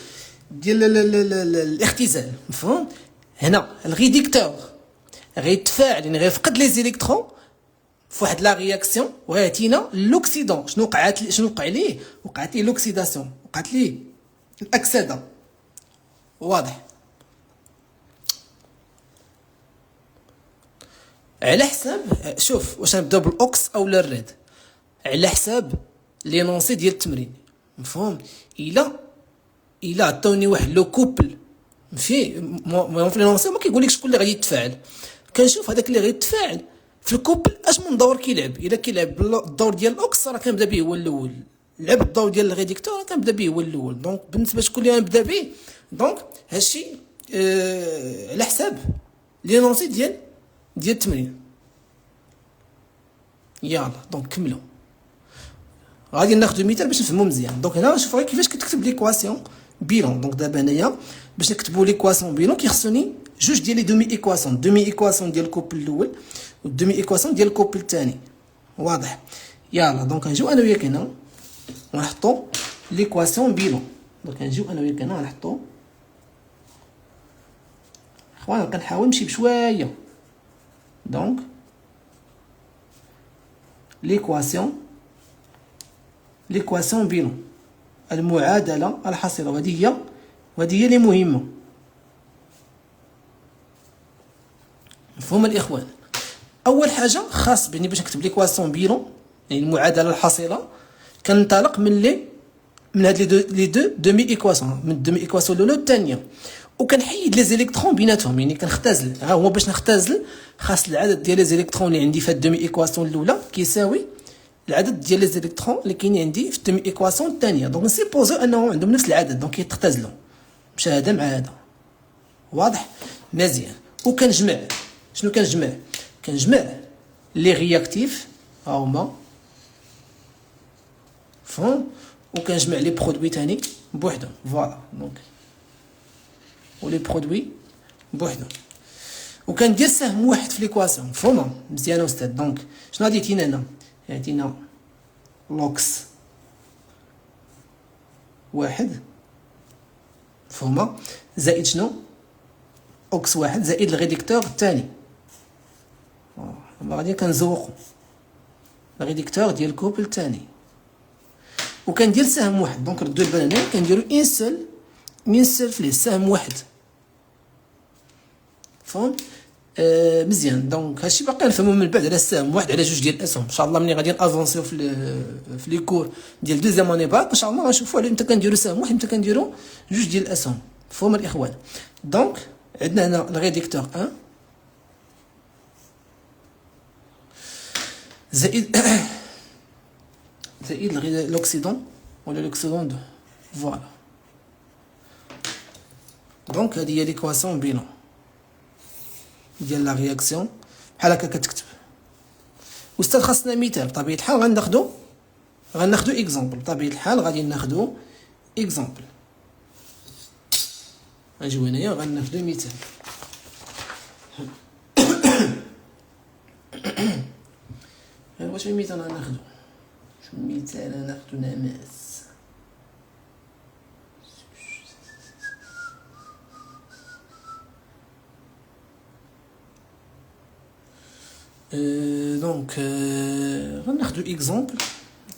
الاختزال. مفهوم؟ هنا الريديكتور غيتفاعل، يعني غيفقد لي زيليكترون في واحد لا رياكسيون ويعطينا لوكسيدون. شنو وقع ليه؟ وقعت ليه لوكسيداسيون، وقعت ليه الاكسده. واضح؟ على حساب، شوف واش نبداو بالاوكس او الريد، على حساب لينونسي ديال التمرين. مفهوم؟ الا عطاوني واحد لو كوبل في لينونسي ما كيقولكش شكون اللي غادي يتفاعل، كنشوف هذاك اللي غيتفاعل في الكوبل اش من دور كيلعب. الا كيلعب الدور ديال الاوكس راه كنبدا به هو الاول، لعب الدور ديال الريديكتور راه كنبدا به هو الاول. دونك بالنسبه لشكون اللي غنبدا به، دونك هادشي على حساب لينونسي ديال التمرين. يلا دونك كملوا. غادي ناخذ مثال باش نفهموا مزيان. دونك هنا شوف كيفاش كتكتب ليكواسيون بيلون. دونك دابا هنايا باش نكتبوا ليكواسيون بيلون كيخصني جوج ديال لي دومي ايكواسيون، دومي ايكواسيون ديال الكوبل الاول والدومي ايكواسيون ديال الكوبل الثاني. واضح؟ يلا دونك نجيو انا وياك هنا ونحطوا ليكواسيون بيلون. دونك نجيو انا وياك هنا ونحطوا، اخوانا كنحاول نمشي بشويه. دونك ليكواسيون بيلون، المعادله الحاصله، وهذه هي اللي مهمه. مفهوم الاخوان؟ اول حاجه خاص بني باش نكتب ليكواسيون بيلون، يعني المعادله الحاصله، كننطلق من هاد لي دو دومي ايكواسيون، من الدومي ايكواسيون الاولى والثانيه، وكنحيد لي زيليكترون بيناتهم. يعني كنختزل، ها هو باش نختزل خاص العدد ديال لي زيليكترون اللي عندي في الدومي ايكواسيون الاولى كيساوي العدد ديال لي زيليكترون اللي كاينين عندي في الدومي ايكواسيون الثانيه. دونك نسيبوزو انهم عندهم نفس العدد، دونك يتختزلوا، مشى هذا مع هذا. واضح؟ مزيان. وكنجمع، شنو كنجمع؟ كنجمع لي رياكتيف ها هما، فهم، وكنجمع لي برودوي ثاني بوحدهم. فوالا دونك ولي برودوي بوحدهم، وكندير سهم واحد في ليكواسيون. مفهومه مزيان استاذ؟ دونك شنو غادي يعطينا هنا؟ يعطينا لوكس واحد، مفهومه، زائد شنو؟ اوكس واحد زائد الريديكتور الثاني. غادي كنزوقو الريديكتور ديال الكوبل الثاني، وكندير سهم واحد. دونك ردوا البال هنا كنديروا ان سول فلي سهم واحد. فهم؟ مزيان. دونك هادشي باقي نفهمو من بعد على السهم واحد على جوج ديال الاسهم. ان شاء الله ملي غادي نافونسيو في لي كور ديال دوزيام اني باك ان شاء الله غنشوفوا على امتى كنديروا سهم واحد، امتى كنديروا جوج ديال الاسهم. مفهوم الاخوان؟ دونك عندنا هنا الريديكتور 1 زائد لوكسيدون ولا لوكسيدون 2. فوالا دونك هذه هي ليكواسيون بيلون ديال لا رياكسيون. بحال هكا كتكتب. استاذ خاصنا مثال، بطبيعه الحال غناخذوا اكزامبل. بطبيعه الحال غادي ناخذوا اكزامبل. نجيو هنايا غناخذوا مثال. واش مثال غناخذوا؟ شو مثال غناخذوا؟ نماس. دونك غناخذوا اكزامبل،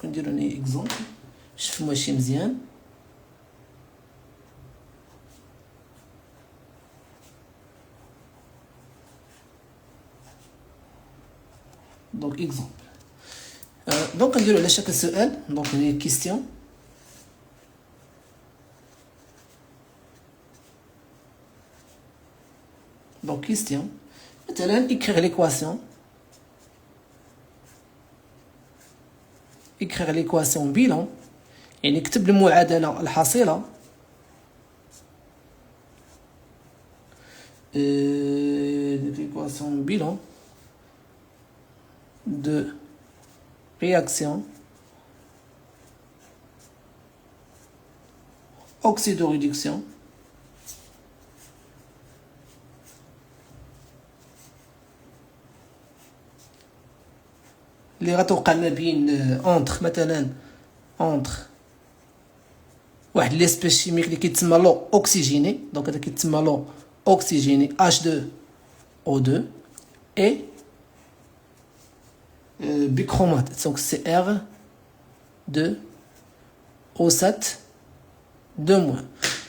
كنديروا لي اكزامبل شوفوا ماشي مزيان. دونك اكزامبل، دونك نديرو على شكل سؤال. دونك هنا كيستيون، دونك كيستيون مثلا écrire l'équation bilan، يعني نكتب المعادلة الحاصلة l'équation bilan de réaction oxydoréduction اللي غتوقع ما بين اونتر مثلا اونتر واحد ليسبيس شيميك اللي كيتسمى لو اوكسيجيني، دونك هذا كيتسمى لو اوكسيجيني H2O2 اي بيكرومات، دونك CR2O7 2-.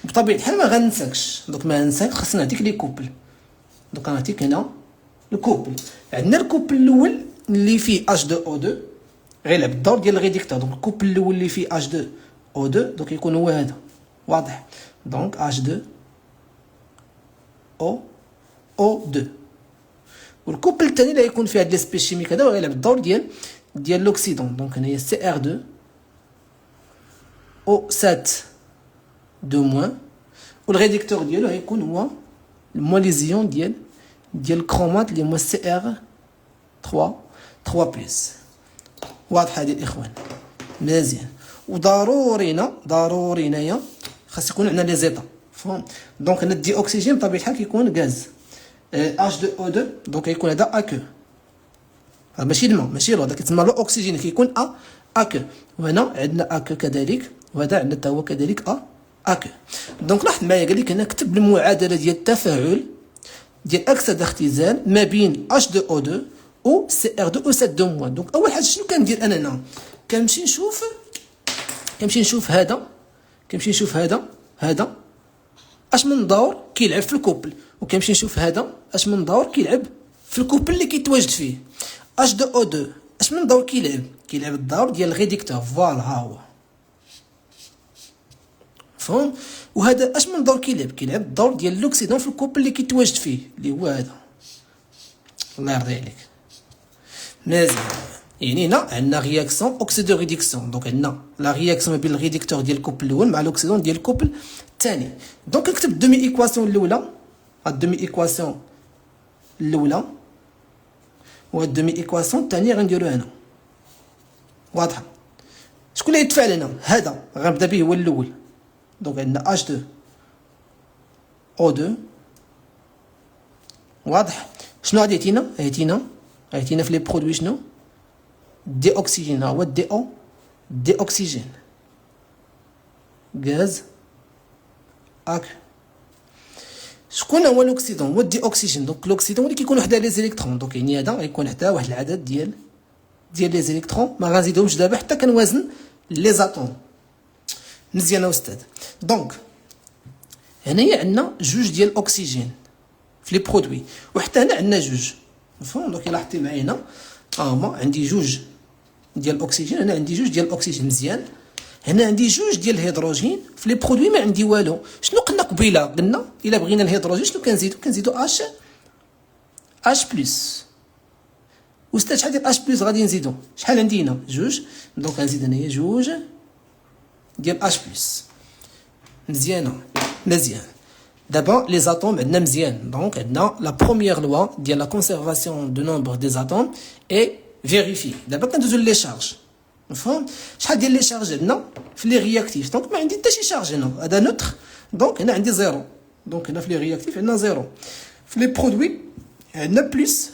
بطبيعة الحال ما غنساكش، دونك ما ننساك، خاصنا نعطيك لي كوبل. دونك غنعطيك هنا الكوبل. عندنا الكوبل الاول اللي فيه H2O2 غيلعب الدور ديال الريديكتور، دونك الكوبل الاول اللي فيه H2O2 دونك يكون هو هذا واضح، دونك H2O2. والكوبل الثاني اللي يكون فيه هاد ليسبيس شيميك هذا غيلعب الدور ديال لوكسيدون، دونك هنايا CR2O7 2-. والريديكتور ديالو غيكون هو الموليزيون ديال الكرومات اللي هما CR3 3+. واضح هذه الاخوان؟ مزيان. وضروري هنايا خاص يكون عندنا لي زيتا، فهم؟ دونك هنا الدي اوكسيجين بطبيعه الحال كيكون غاز H2O2، دونك يكون هذا اكو، ماشي الماء ماشي لو، هذا كيتسمى لو اوكسيجين كيكون اكو، وهنا عندنا اكو كذلك، وهذا عندنا حتى هو كذلك اكو. دونك لاحظ معايا قال لك هنا كتب المعادله ديال التفاعل ديال اكسده اختزال ما بين H2O2 و CR2O7 2-. دونك اول حاجه شنو كندير انا هنا؟ كنمشي نشوف هذا اش من دور كيلعب في الكوبل، وكنمشي نشوف هذا اش من دور كيلعب في الكوبل اللي كيتواجد فيه. H2O2 اش من دور كيلعب الدور ديال الريديكتور، فوالا ها هو فهم. وهذا اش من دور كيلعب الدور ديال لوكسيدون في الكوبل اللي كيتواجد فيه اللي هو هذا. الله يرضي عليك مزيان. يعني هنا عندنا رياكسيون اوكسيدو ريدكسيون، دونك عندنا لا رياكسيون ما بين الريديكتور ديال الكوبل الاول مع لوكسيدون ديال الكوبل الثاني. دونك نكتب الدومي ايكواسيون الاولى، الدومي ايكواسيون الاولى والدومي ايكواسيون الثانيه غنديرو هنا واضحه. شكون اللي يتفاعل هنا؟ هذا غنبدا به هو الاول، دونك عندنا H2O2 واضح. شنو غادي يعطينا في لي برودوي شنو؟ دي اوكسيجين، ها هو دي اوكسيجين غاز اك. شكون هو الاكسيدون؟ هو دي اوكسيجين. دونك الاكسيدون اللي كيكون وحده لي زيليكترون، دونك يعني هذا غيكون حدا واحد العدد ديال لي زيليكترون، ما غنزيدهمش دابا حتى كنوازن لي زاتوم. مزيان استاذ. دونك هنايا عندنا جوج ديال الاكسجين في لي برودوي، وحتى هنا عندنا جوج، مفهوم؟ دونك الا لاحظتي معايا هنا هما عندي جوج ديال الاكسجين، هنا عندي جوج ديال الاكسجين. مزيان. هنا عندي جوج ديال الهيدروجين، في لي برودوي ما عندي والو. شنو قلنا قبيله؟ قلنا الا بغينا الهيدروجين شنو كنزيدو اش بلس. استاذ شحال ديال اش بلس غادي نزيدو؟ شحال عندي هنا؟ جوج، دونك غنزيد هنايا جوج ديال اش بلس. مزيان. دابا لي زاتوم عندنا مزيان، دونك عندنا لا بروميير لوا ديال لا كونسيرفاسيون دو نومبر دي زاتوم اي فيريفي. دابا كندوزو لي شارج، مفهوم؟ شحال ديال لي شارج عندنا في لي رياكتيف؟ دونك ما عندي حتى شي شارج هنا، هذا نوتر، دونك هنا عندي زيرو. دونك هنا في لي رياكتيف عندنا زيرو، في لي برودوي عندنا بلس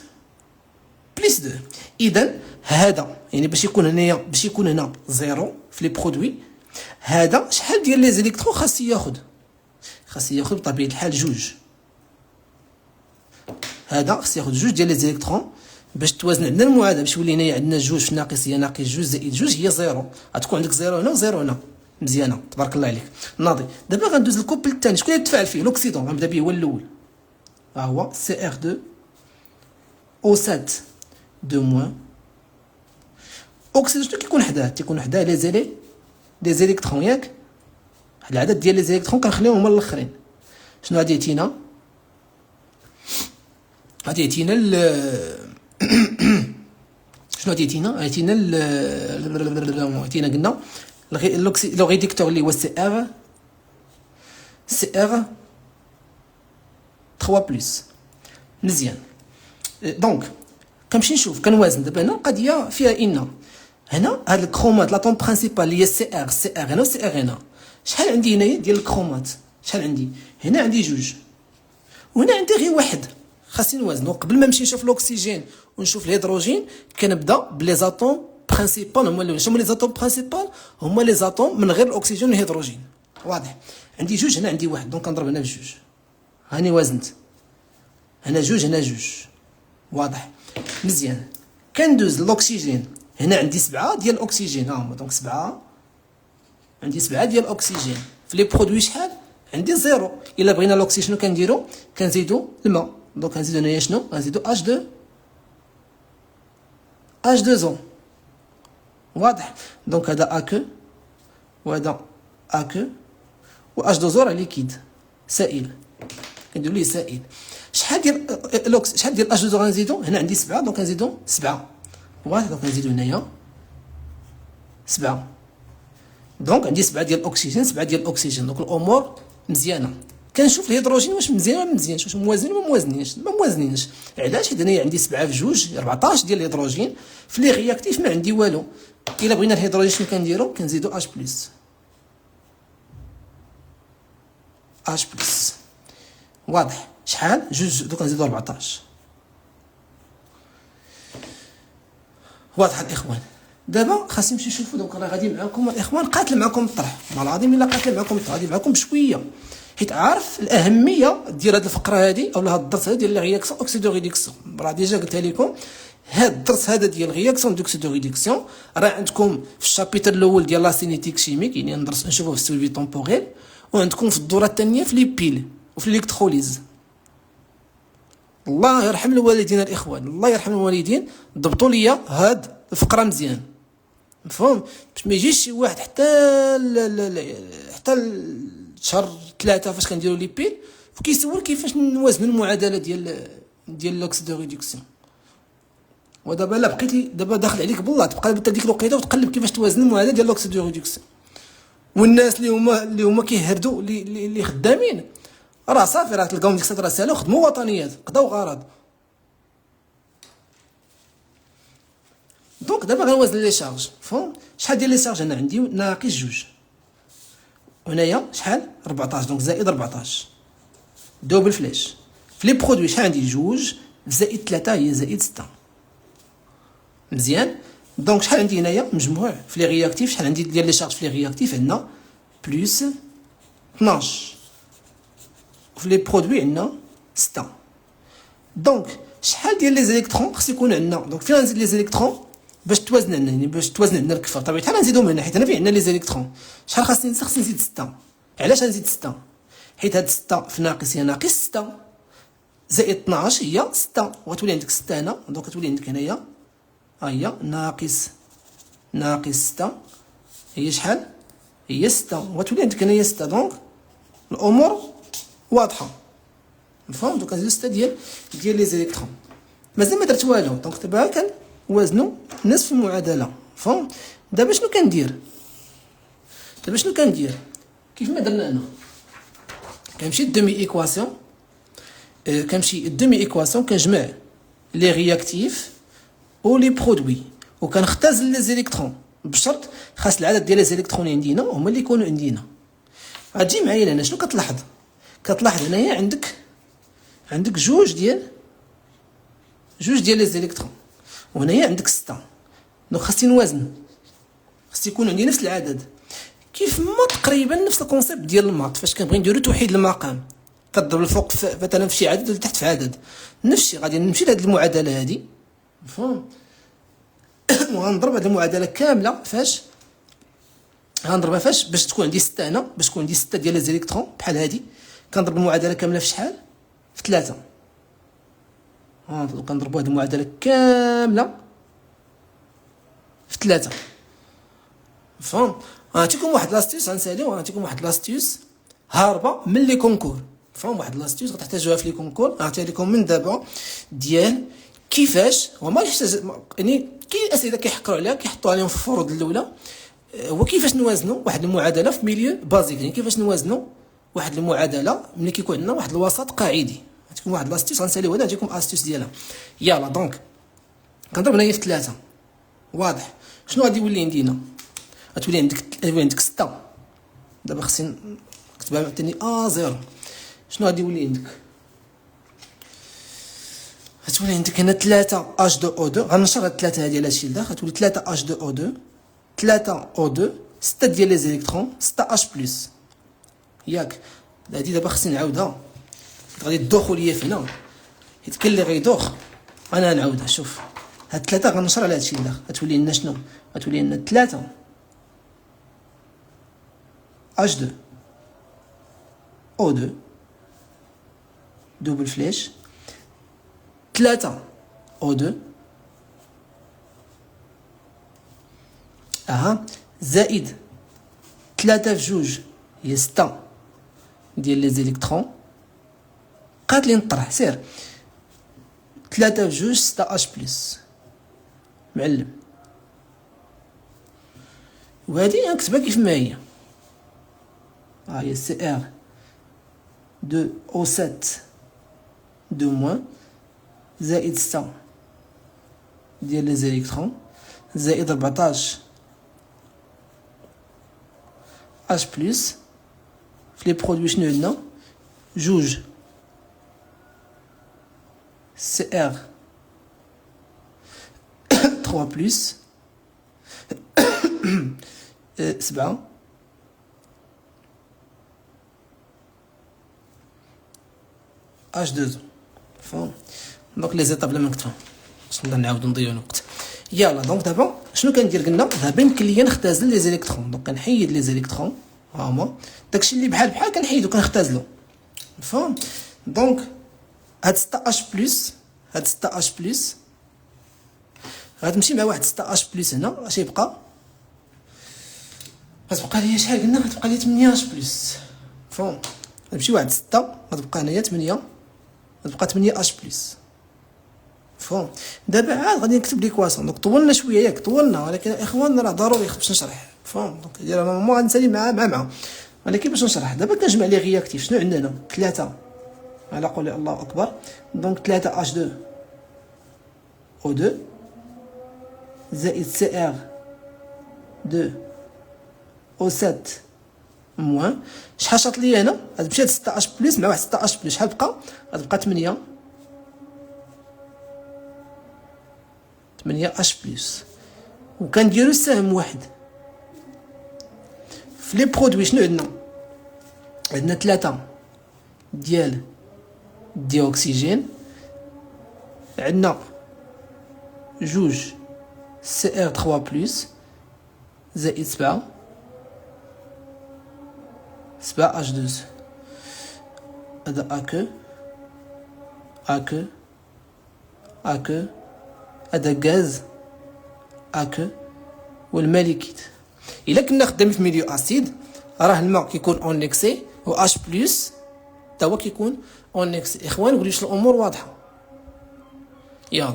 2. اذا هذا يعني باش يكون هنا زيرو في لي برودوي، هذا شحال ديال لي زيليكترون خاص ياخذ بطبيعه الحال جوج. هذا خاص ياخذ جوج ديال لي زيليكترون باش توازن عندنا المعادله، باش يولي هنايا عندنا جوج في ناقص هي ناقص جوج زائد جوج هي زيرو، غتكون عندك زيرو هنا وزيرو هنا. مزيانه تبارك الله عليك ناضي. دابا غندوز للكوبل الثاني، شكون اللي يتفاعل فيه؟ لوكسيدون، غنبدا به هو الاول، ها هو CR2O7 2-. اوكسيدون شنو كيكون حداه؟ تيكون حداه لي زيليكترون، ياك؟ العدد ديال لي زيليكترون كنخليهم هما الاخرين. شنو غادي يعطينا؟ غادي يعطينا شنو غادي يعطينا؟ يعطينا قلنا لو ريديكتور اللي هو سي ار 3 بلس. مزيان. دونك كنمشي نشوف كنوازن دابا هنا قضيه فيها ان هنا هاد الكرومات لاطون برينسيبال اللي هي سي ار هنا وسي ار هنا. شحال عندي هنايا ديال الكرومات؟ شحال عندي هنا؟ عندي جوج وهنا عندي غير واحد. خاصني نوازنو. قبل ما نمشي نشوف الاكسجين ونشوف الهيدروجين كنبدا بلي زاتوم برينسيبال. هما شنو لي زاتوم برينسيبال؟ هما لي زاتوم من غير الاكسجين والهيدروجين. واضح؟ عندي جوج هنا عندي واحد، دونك كنضرب هنا بجوج. هاني وازنت هنا جوج هنا جوج. واضح؟ مزيان. كندوز الاكسجين هنا عندي 7 ديال الاكسجين، ها هما دونك 7. عندي 7 ديال الاكسجين. في لي برودوي شحال؟ عندي زيرو. الا بغينا الاكسجين شنو كنديرو؟ كنزيدو الماء. دونك غنزيدو هنايا شنو؟ غنزيدو H2O. واضح؟ دونك هذا اكو وهذا اكو و H2O راه ليكيد سائل، كنديرو ليه سائل. شحال ديال شحال ديال H2O غنزيدو؟ هنا عندي 7 دونك غنزيدو 7. واضح؟ دونك غنزيدو هنايا 7. دونك عندي 7 ديال الاكسجين 7 ديال الاكسجين. دونك الامور مزيانه. كنشوف الهيدروجين واش مزيان ولا مزيانش، واش موازنين ولا موازنينش. ما موازنينش. علاش؟ حيت هنايا عندي 7 في جوج 14 ديال الهيدروجين. في لي رياكتيف ما عندي والو. الا بغينا الهيدروجين شنو كنديرو؟ كنزيدو H بلس. واضح؟ شحال؟ جوج دوك نزيدو 14. واضح الاخوان؟ دابا خاصني نمشي نشوفو. دونك راه غادي معاكم الاخوان، قاتل معاكم الطرح والله العظيم. الا قاتل معاكم الطرح غادي معاكم بشويه، حيت عارف الاهميه ديال هذه الفقره هذه اولا هذا الدرس هذا ديال رياكسيون اوكسيدو ريدكسيون. راه ديجا قلتها لكم هذا الدرس هذا ديال رياكسيون دوكسيدو ريدكسيون راه عندكم في الشابيتر الاول ديال لا سينيتيك شيميك، يعني ندرس نشوفوه في السويفي طومبوريل، وعندكم في الدوره الثانيه في لي بيل وفي الالكتروليز. الله يرحم الوالدين الاخوان، الله يرحم الوالدين، ضبطوا لي هاد الفقره مزيان. مفهوم؟ باش ما يجيش شي واحد حتى شهر 3 فاش كنديروا لي بيل وكيسول كيفاش نوازنوا المعادله ديال لوكسيدو ريدكسيون. ودابا لا بقيتي دابا داخل عليك بالله تبقى حتى ديك الوقيته وتقلب كيفاش توازن المعادله ديال لوكسيدو ريدكسيون. والناس اللي هما كيهردوا اللي خدامين راه صافي، راه تلقاهم ديك الساعه راه سالوا خدموا وطنيات قضاو غرض. دونك دابا غنوازن لي شارج. فهم؟ شحال ديال لي شارج؟ هنا عندي ناقص جوج وهنايا شحال؟ 14. دونك زائد 14 دوبل فلاش. في لي برودوي شحال عندي؟ جوج زائد 3 هي زائد 6. مزيان. دونك شحال عندي هنايا مجموع في لي رياكتيف؟ شحال عندي ديال لي شارج في لي رياكتيف؟ عندنا بلس 12 وفي لي برودوي عندنا 6. دونك شحال ديال لي زيليكترون خص يكون عندنا؟ دونك فين غنزيد لي زيليكترون باش توازن عندنا، يعني باش توازن عندنا الكفه بطبيعه الحال غنزيدهم هنا حيت هنا فين عندنا لي زيليكترون. شحال خاصني نزيد؟ خاصني نزيد 6. علاش غنزيد 6؟ حيت هاد 6 في ناقص هي ناقص 6 زائد 12 هي 6 وغتولي عندك 6 هنا. دونك غتولي عندك هنايا ها هي ناقص 6 هي شحال؟ هي 6 وغتولي عندك هنايا 6. دونك الامور واضحه. مفهوم؟ دونك غنزيدو 6 ديال لي زيليكترون. مازال ما درت والو. دونك دابا كنوازنوا نصف المعادله. فهم؟ دابا شنو كندير؟ كيف ما درنا هنا كنمشي الدومي ايكواسيون، كنجمع لي رياكتيف و لي برودوي وكنختزل لي زيليكترون بشرط خاص العدد ديال لي زيليكترون اللي عندنا هما اللي يكونوا عندنا. غتجي معايا لهنا شنو كتلاحظ هنايا عندك جوج ديال لي زيليكترون وهنايا عندك 6. دونك خاصني نوازن، خاص يكون عندي نفس العدد. كيف ما تقريبا نفس الكونسيبت ديال الماط فاش كنبغي نديرو توحيد المقام، كضرب الفوق مثلا في شي عدد والتحت في عدد. نفس الشيء غادي نمشي لهاد المعادله هادي. مفهوم؟ وغنضرب هاد المعادله كامله فاش غنضربها باش تكون عندي 6 هنا، باش تكون عندي 6 ديال لي زيليكترون بحال هادي. كنضرب المعادله كامله في شحال؟ في 3. كنضربوا هاد المعادله كامله في 3. فهم؟ غنعطيكم واحد لاستيوس غنساليو، غنعطيكم واحد لاستيوس هاربه من لي كونكور. فهم؟ واحد لاستيوس غتحتاجوها في لي كونكور غنعطيها لكم من دابا. ديال كيفاش هو ما يحتاج يعني كاين اسئله كيحكروا عليها كيحطوا عليهم في الفروض الاولى. هو كيفاش نوازنوا واحد المعادله في ميليو بازيك، يعني كيفاش نوازنوا واحد المعادله ملي كيكون عندنا واحد الوسط قاعدي. تكون واحد لاستيس غنساليو هنا تجيكم استيس ديالها. يلا دونك كنضرب هنايا في 3 واضح. شنو غادي يولي عندنا؟ غتولي عندك 6. دابا خصني نكتبها عاوتاني زيرو. شنو غادي يولي عندك؟ غتولي عندك هنا 3 H2O2. غنشر هاد 3 هادي على هادشي لداخل. غتولي 3 H2O2 3 O2 6 ديال لي زيليكترون 6 H بلس. ياك هادي دابا خصني نعاودها. غادي تدوخوا ليا فينا حيت كاين اللي غيدوخ. انا نعاودها. شوف هاد 3 غنشر على هادشي لداخل. غتولي لنا شنو؟ غتولي لنا 3 H2 O2 دوبل فلاش 3 O2 زائد 3 في جوج هي 6 ديال لي زيليكترون. بقات لي نطرح سير 3 في جوج 6 اش بلس معلم. وهادي نكتبها كيف ما هي. هي سي ار 2 او 7 2 موان زائد 6 ديال لي زيليكترون زائد 14 اش بلس. في لي برودوي شنو عندنا؟ جوج سي ار 3 بلس 7 اش 2 فهم. دونك لي زيتاب بلا ما نكتبهم باش نقدر نعاودو نضيعو الوقت. يلا دونك دابا شنو كندير؟ قلنا دابا يمكن ليا نختزل لي زيليكترون. دونك كنحيد لي زيليكترون ها هما داكشي اللي بحال كنحيدو كنختزلو فهم. دونك هاد 6 اش بلس هاد 6 اش بلس غتمشي مع واحد 6 اش بلس هنا. اش يبقى؟ غتبقى ليا شحال قلنا؟ غتبقى ليا 8 اش بلس فهم. غتمشي واحد 6 غتبقى هنايا 8 غتبقى 8 اش بلس فهم. دابا عاد غادي نكتب ليكواسيون. دونك طولنا شويه ياك طولنا، ولكن اخوان راه ضروري باش نشرح فهم. دونك ديال ماما غنسالي مع ولكن باش نشرح دابا كنجمع لي رياكتيف. شنو عندنا؟ 3 على قول الله اكبر. دونك 3 اش 2 او 2 زائد سي ار 2 او 7 موان شحال شاط ليا هنا؟ غتمشي هاد 6 اش بلس مع واحد 6 اش بلس شحال بقى؟ غتبقى 8 اش بلس. وكنديرو سهم واحد في لي برودوي. شنو عندنا 3 ديال الديوكسيجين، عندنا جوج سي ار 3 بلس زائد 7 اش 2. هذا اكو هذا غاز اكو والماء ليكيد. الا كنا خدامين في ميليو اسيد راه الماء كيكون اون اكسي و اش بلس تا هو كيكون اون اكسي. اخوان نقول واش الامور واضحه. يلا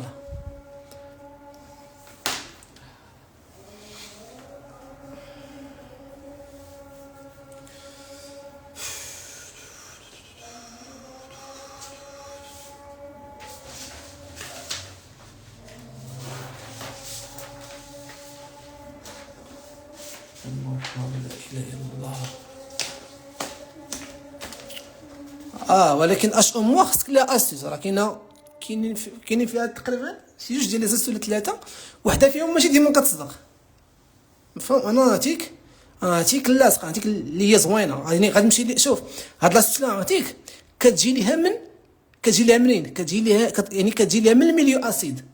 ولكن اش موا خصك لها استيس. راه كاينين فيها تقريبا شي جوج ديال لي زاس ولا 3 وحده فيهم ماشي ديما كتصدق فهم. انا نعطيك اللاصقه نعطيك اللي هي زوينه. يعني غتمشي شوف هاد لاستيس نعطيك كتجي ليها منين؟ يعني كتجي ليها من الميليو اسيد.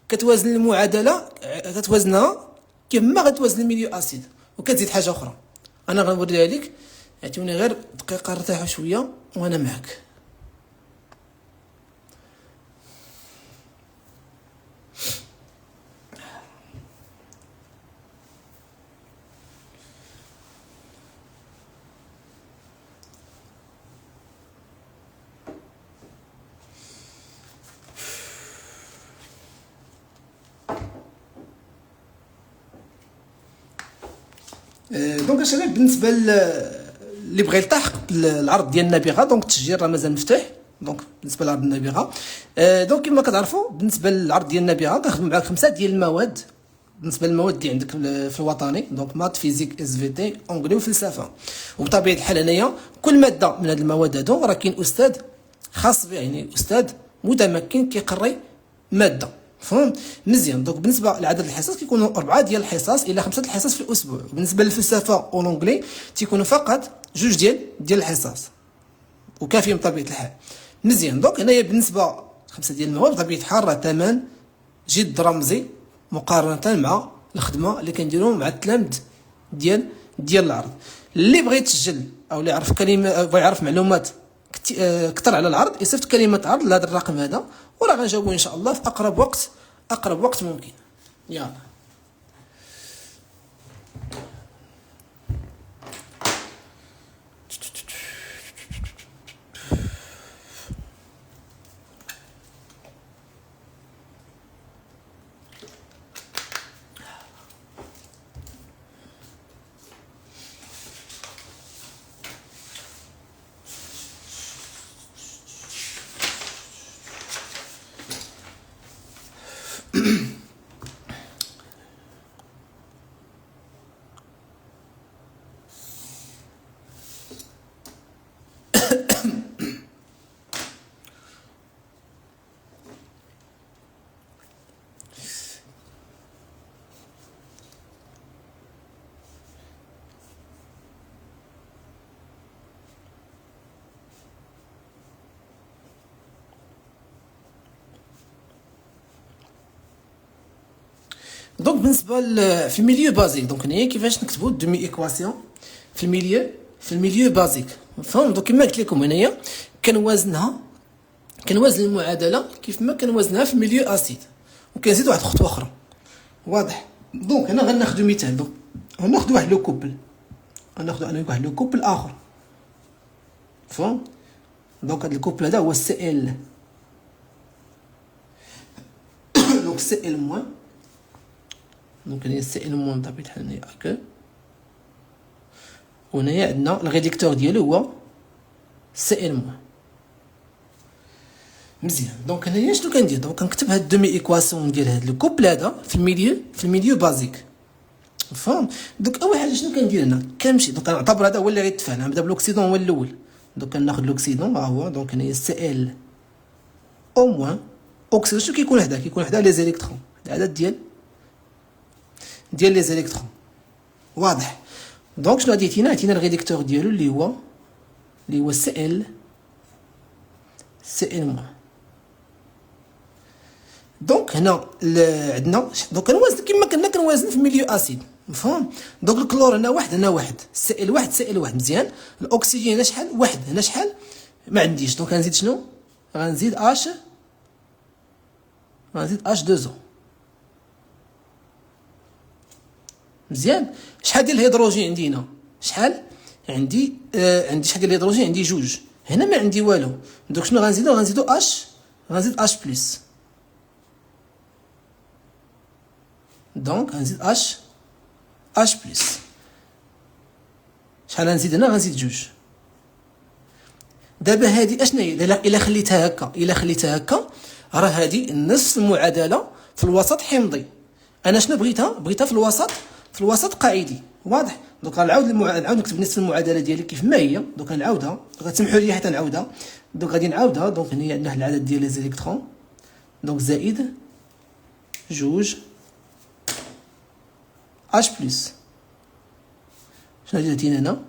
كتوازن المعادله كتوازنها كما غتوازن الميليو اسيد وكتزيد حاجه اخرى. انا غنوريها لك. اعطوني غير دقيقه ارتاحوا شويه وانا معك. دونك الشباب بالنسبه اللي بغى يلتحق بالعرض ديال النابغه، دونك التسجيل راه مازال مفتوح. دونك بالنسبه لعرض النابغه، دونك كما كتعرفوا بالنسبه للعرض ديال النابغه كنخدموا معاك 5 ديال المواد. بالنسبه للمواد اللي عندك في الوطني، دونك مات، فيزيك، اس في تي، اونغلي وفلسفه. وبطبيعه الحال هنايا كل ماده من هذه المواد هادو راه كاين استاذ خاص به، يعني استاذ متمكن كيقري ماده. فهم مزيان. دونك بالنسبه لعدد الحصص كيكونوا 4 ديال الحصص الى 5 الحصص في الاسبوع. بالنسبه للفلسفه والانجلي تيكونوا فقط 2 ديال الحصص وكافيين بطبيعه الحال. مزيان. دونك هنايا بالنسبه 5 ديال المواد بطبيعه الحال راه ثمن جد رمزي مقارنه مع الخدمه اللي كنديروا مع التلامذ ديال العرض. اللي بغى يتسجل او اللي يعرف كلمه، بغى يعرف معلومات كثر على العرض، يصيفط كلمه عرض لهذا الرقم هذا وراه غنجاوبو ان شاء الله في اقرب وقت ممكن. يلا. دونك بالنسبه في الميليو بازيك، دونك هنايا كيفاش نكتبوا دومي ايكواسيون في الميليو بازيك. فهم. دونك كما قلت لكم هنايا كنوازن المعادله كيف ما كنوازنها في الميليو اسيد، وكنزيد واحد الخطوه اخرى. واضح. دونك هنا غناخذوا مثال. دونك غناخذ واحد لو كوبل، واحد لو كوبل اخر. فهم. دونك هذا الكوبل هذا هو السي ال. دونك سي ال موان، دونك هنا سي ال موان بطبيعة الحال هنايا هكا، وهنايا عندنا الريديكتور ديالو هو سي ال موان. مزيان. دونك هنايا شنو كندير؟ دونك كنكتب هاد دومي ايكواسيون ديال هاد الكوبل هذا في الميليو بازيك. فهم. دونك اول حاجه شنو كندير هنا؟ كنمشي دونك كنعتبر هذا هو اللي غيتفاعل، نبدا بالاكسيدون هو الاول. دونك كناخذ الاكسيدون ها هو. دونك هنايا سي ال او موان اوكسيدون. شنو كيكون حدا؟ كيكون حدا لي زيليكترون، العدد ديال لي زيليكترون. واضح. دونك شنو عطيتينا؟ عطينا الريديكتور ديالو اللي هو سي ال موان. دونك هنا عندنا دونك كنوازن كما كنا كنوازن في ميليو اسيد. مفهوم. دونك الكلور هنا واحد سي ال واحد. مزيان. الاكسجين هنا شحال؟ واحد. هنا شحال؟ ما عنديش. دونك غنزيد شنو؟ غنزيد اش 2 او. مزيان. شحال ديال الهيدروجين عندي هنا؟ شحال عندي؟ شحال ديال الهيدروجين؟ عندي 2. هنا ما عندي والو. دونك شنو غنزيدو غنزيد اش بلس. دونك غنزيد اش بلس. شحال غنزيد هنا؟ غنزيد 2. دابا هادي اشنا هي؟ الا خليتها هكا راه هادي نفس المعادله في الوسط حمضي. انا شنو بغيتها في الوسط قاعدي. واضح. دونك غنعاود نكتب نفس المعادله ديالي كيف ما هي. دونك غنعاودها. دونك تسمحوا لي حتى نعاودها. دونك غادي نعاودها. دونك هنا عندنا العدد ديال لي زيليكترون، دونك زائد 2 اش بلس. شنو عطينا هنا؟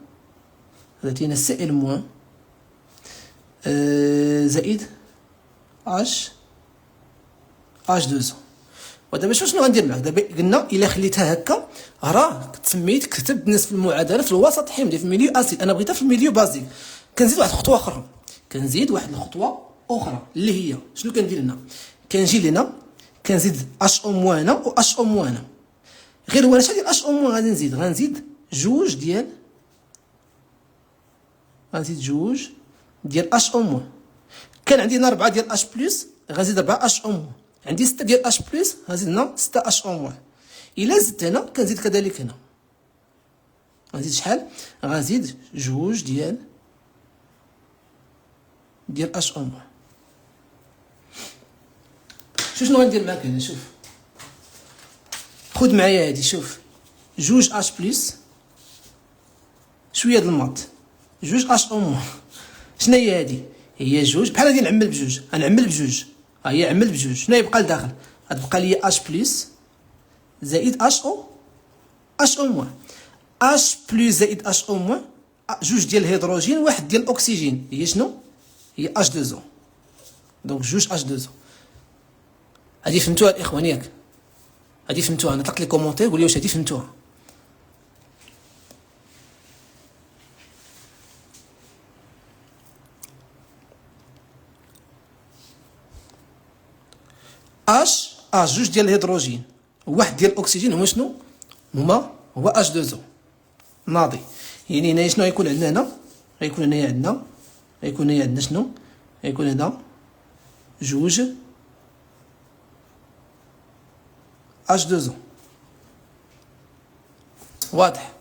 عطينا سي ال موان زائد اش 2 او. ودابا شنو غندير معاك؟ دابا قلنا الا خليتها هكا راه تسميت كتبت نصف المعادله في الوسط حمضي في الميليو اسيد. انا بغيتها في الميليو بازيك. كنزيد واحد الخطوه اخرى اللي هي شنو كندير هنا؟ كنجي لهنا كنزيد اش او موان هنا و اش او موان هنا. غير هو شحال ديال اش او موان غنزيد 2 ديال اش او موان. كان عندي هنا 4 ديال اش بلس، غنزيد 4 اش او موان. عندي 6 ديال اش بلس، غنزيد هنا 6 اش او موان. الا زدت هنا كنزيد كذلك هنا. غنزيد شحال؟ غنزيد جوج ديال اش او موان. شنو غندير معاك هنا؟ شوف خد معايا هادي، شوف جوج اش بلس شويه د الماط، جوج اش او موان. شنو هي هادي؟ هي جوج بحال هادي، نعمل بجوج، غنعمل بجوج، ها هي عمل بجوج. شنو يبقى لداخل؟ غتبقى لي اش بلس زائد اش او موان. اش بلس زائد اش او موان، جوج ديال الهيدروجين واحد ديال الاكسجين، هي شنو؟ هي اش 2 او. دونك جوج اش 2 او. هادي فهمتوها الاخوان ياك؟ هادي فهمتوها؟ نطلق لي كومونتير قول لي واش هادي فهمتوها. اش جوج ديال الهيدروجين واحد ديال الاكسجين هما شنو؟ هو اش 2 او ناضي. يعني هنا شنو غيكون عندنا هنا؟ غيكون هنايا عندنا شنو؟ غيكون هنا جوج اش 2 او. واضح؟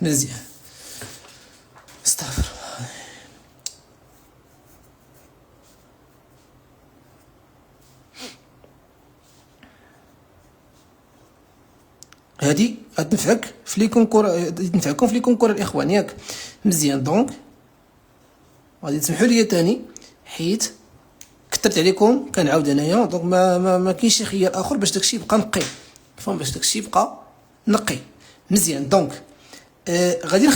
مزيان. استغفر الله. هادي غتنفعك في لي كونكور، تنفعكم في لي كونكور الاخوان ياك؟ مزيان. دونك غادي تسمحوا لي ثاني حيت كثرت عليكم كنعاود انايا. دونك ما كاينش شي خيار اخر باش داكشي يبقى نقي، فهم؟ باش داكشي يبقى نقي. مزيان. دونك غادي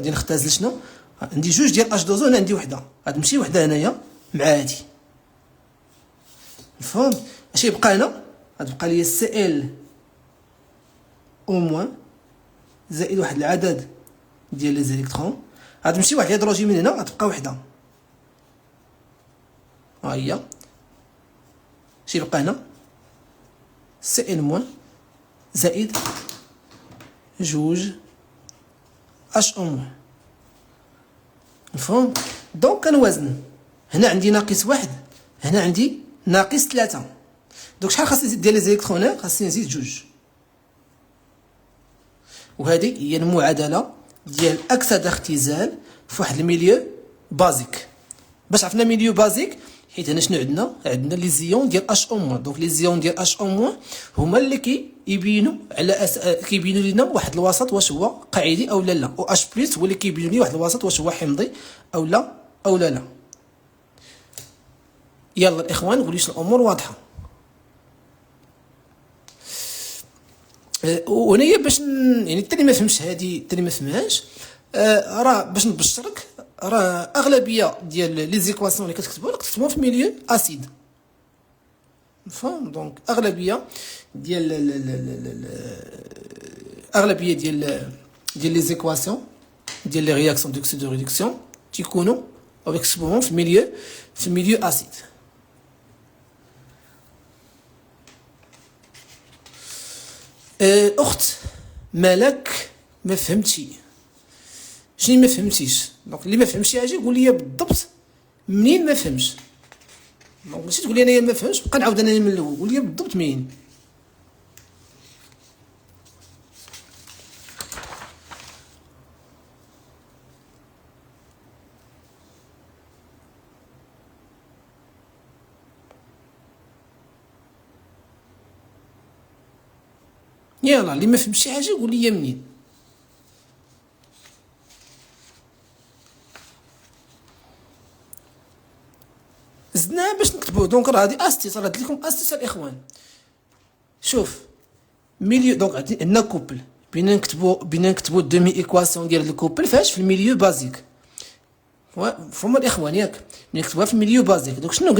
نختزل شنو؟ عندي جوج ديال اش 2 او، هنا عندي وحده، غتمشي وحده هنايا مع هادي، مفهوم؟ اش يبقى هنا؟ غتبقى لي سي ال او موان زائد واحد العدد ديال لي زيليكترون، غتمشي واحد الهيدروجين من هنا، غتبقى وحده، ها هي. اش يبقى هنا؟ سي ال موان زائد جوج اش او موان، مفهوم؟ دونك كنوازن، هنا عندي ناقص واحد، هنا عندي ناقص 3. دونك شحال خاصني نزيد ديال لي زيليكترونات؟ خاصني نزيد جوج. وهذه هي المعادله ديال اكسده اختزال في واحد الميليو بازيك. باش عرفنا ميليو بازيك حيت هنا شنو عندنا لي زيون ديال اش او موان. دونك لي زيون ديال اش او موان هما اللي كيبينوا على كيبينوا لنا واحد الوسط واش هو قاعدي او لا، و اش بلس هو اللي كيبين لي واحد الوسط واش هو حمضي او لا. يلا الاخوان قولوا لي الامور واضحه. وهنايا باش يعني التاني ما فهمش هادي، التاني ما فهمهاش، راه باش نبشرك، راه اغلبيه ديال لي زيكواسيون اللي كتكتبهم في ميليو اسيد، فهم؟ دونك اغلبيه ديال لي زيكواسيون ديال لي رياكسيون دوكسيد دو ريدكسيون تيكونوا او كتكتبوهم في ميليو اسيد. اخت مالك ما فهمتي؟ شنو ما فهمتيش؟ دونك اللي ما فهمش اجي قول لي بالضبط منين ما فهمش. دونك ماشي تقول لي انايا ما فهمتش بقى نعاود انا من الاول، قول لي بالضبط منين. يلا اللي ما فهمش شي حاجه قول لي منين. زدنا باش نكتبوه. دونك راه هادي استيس، راه درت لكم استيس الاخوان. شوف ميليو، دونك عندنا كوبل، بينا نكتبو الدومي ايكواسيون ديال الكوبل فاش في الميليو بازيك، فهما الاخوان ياك؟ نكتبوها في الميليو بازيك. دونك شنو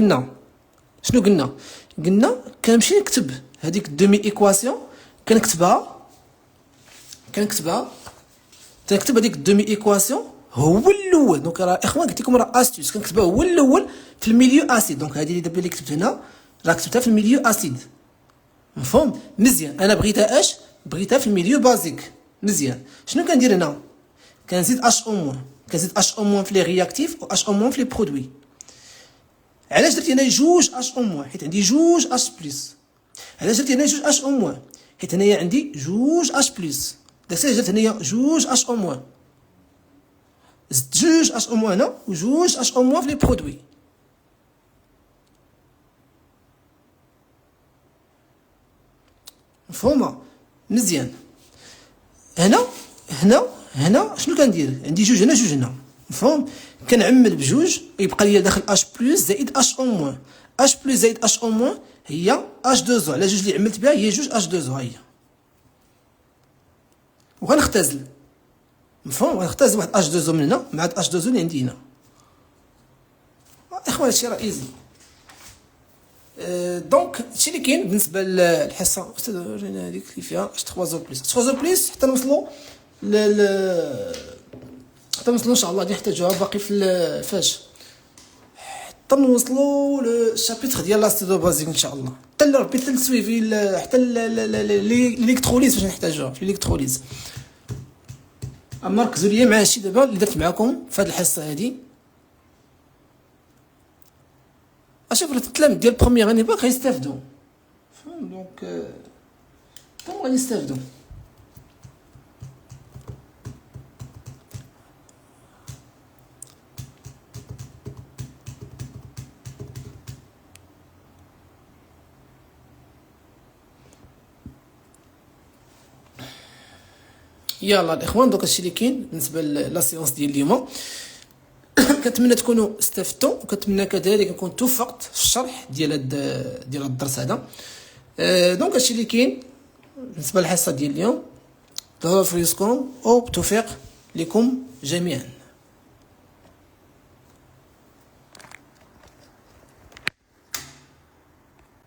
قلنا كنمشي نكتب هذيك الدومي ايكواسيون، كنكتب هذيك الدومي ايكواسيون هو الاول. دونك راه اخوان قلت لكم راه استيس، كنكتبها هو الاول في الميليو اسيد. دونك هذه اللي دابا اللي كتبت هنا راه كتبتها في الميليو اسيد، مفهوم؟ مزيان. انا بغيتها في الميليو بازيك. مزيان. شنو كندير هنا؟ كنزيد اش او موان في لي رياكتيف و اش او موان في لي برودوي. علاش درت هنا جوج اش او موان؟ حيت عندي جوج اش بلس. علاش درت هنا جوج اش او موان؟ حيت هنايا عندي جوج اش بلس، داكشي جات هنايا جوج اش او موان، زدت جوج اش او موان هنا وجوج اش او موان في لي برودوي. مفهومه مزيان. هنا شنو كندير؟ عندي جوج هنا جوج هنا، مفهوم؟ كنعمل بجوج يبقى لي داخل اش بلس زائد اش او موان. اش بلس زائد اش او موان هي اش دو زو، على جوج اللي عملت بها هي جوج اش دو زو. هي وغنختزل، مفهوم؟ غنختزل واحد اش دو زو من هنا مع هاد اش دو زو اللي عندي هنا. اخوان هادشي راه ايزي. دونك هادشي اللي كاين بالنسبه للحصه. استاذ ورينا هذيك اللي فيها 3 زو بلس 3 زو بلس حتى نوصلوا حتى نوصلوا ان شاء الله. غادي نحتاجوها باقي في فاش حتى نوصلوا للشابيتر ديال لاستيدو بازيك ان شاء الله. حتى ربي حتى السويفي حتى الالكتروليز باش نحتاجوها في الالكتروليز. اما ركزوا ليا مع هادشي دابا اللي درت معكم في هاد الحصه هادي. اشوف التلاميذ ديال البروميير اني باك غيستافدوا، فهم؟ دونك هم غادي يستافدوا. يلا الاخوان، دوك هادشي اللي كاين بالنسبه لا سيونس ديال اليوم. كنتمنى تكونوا استفدتوا، وكنتمنى كذلك نكون توفقت في الشرح ديال هاد الدرس هذا. دونك هادشي اللي كاين بالنسبه للحصه ديال اليوم. ظهروا في رزقكم وبالتوفيق لكم جميعا.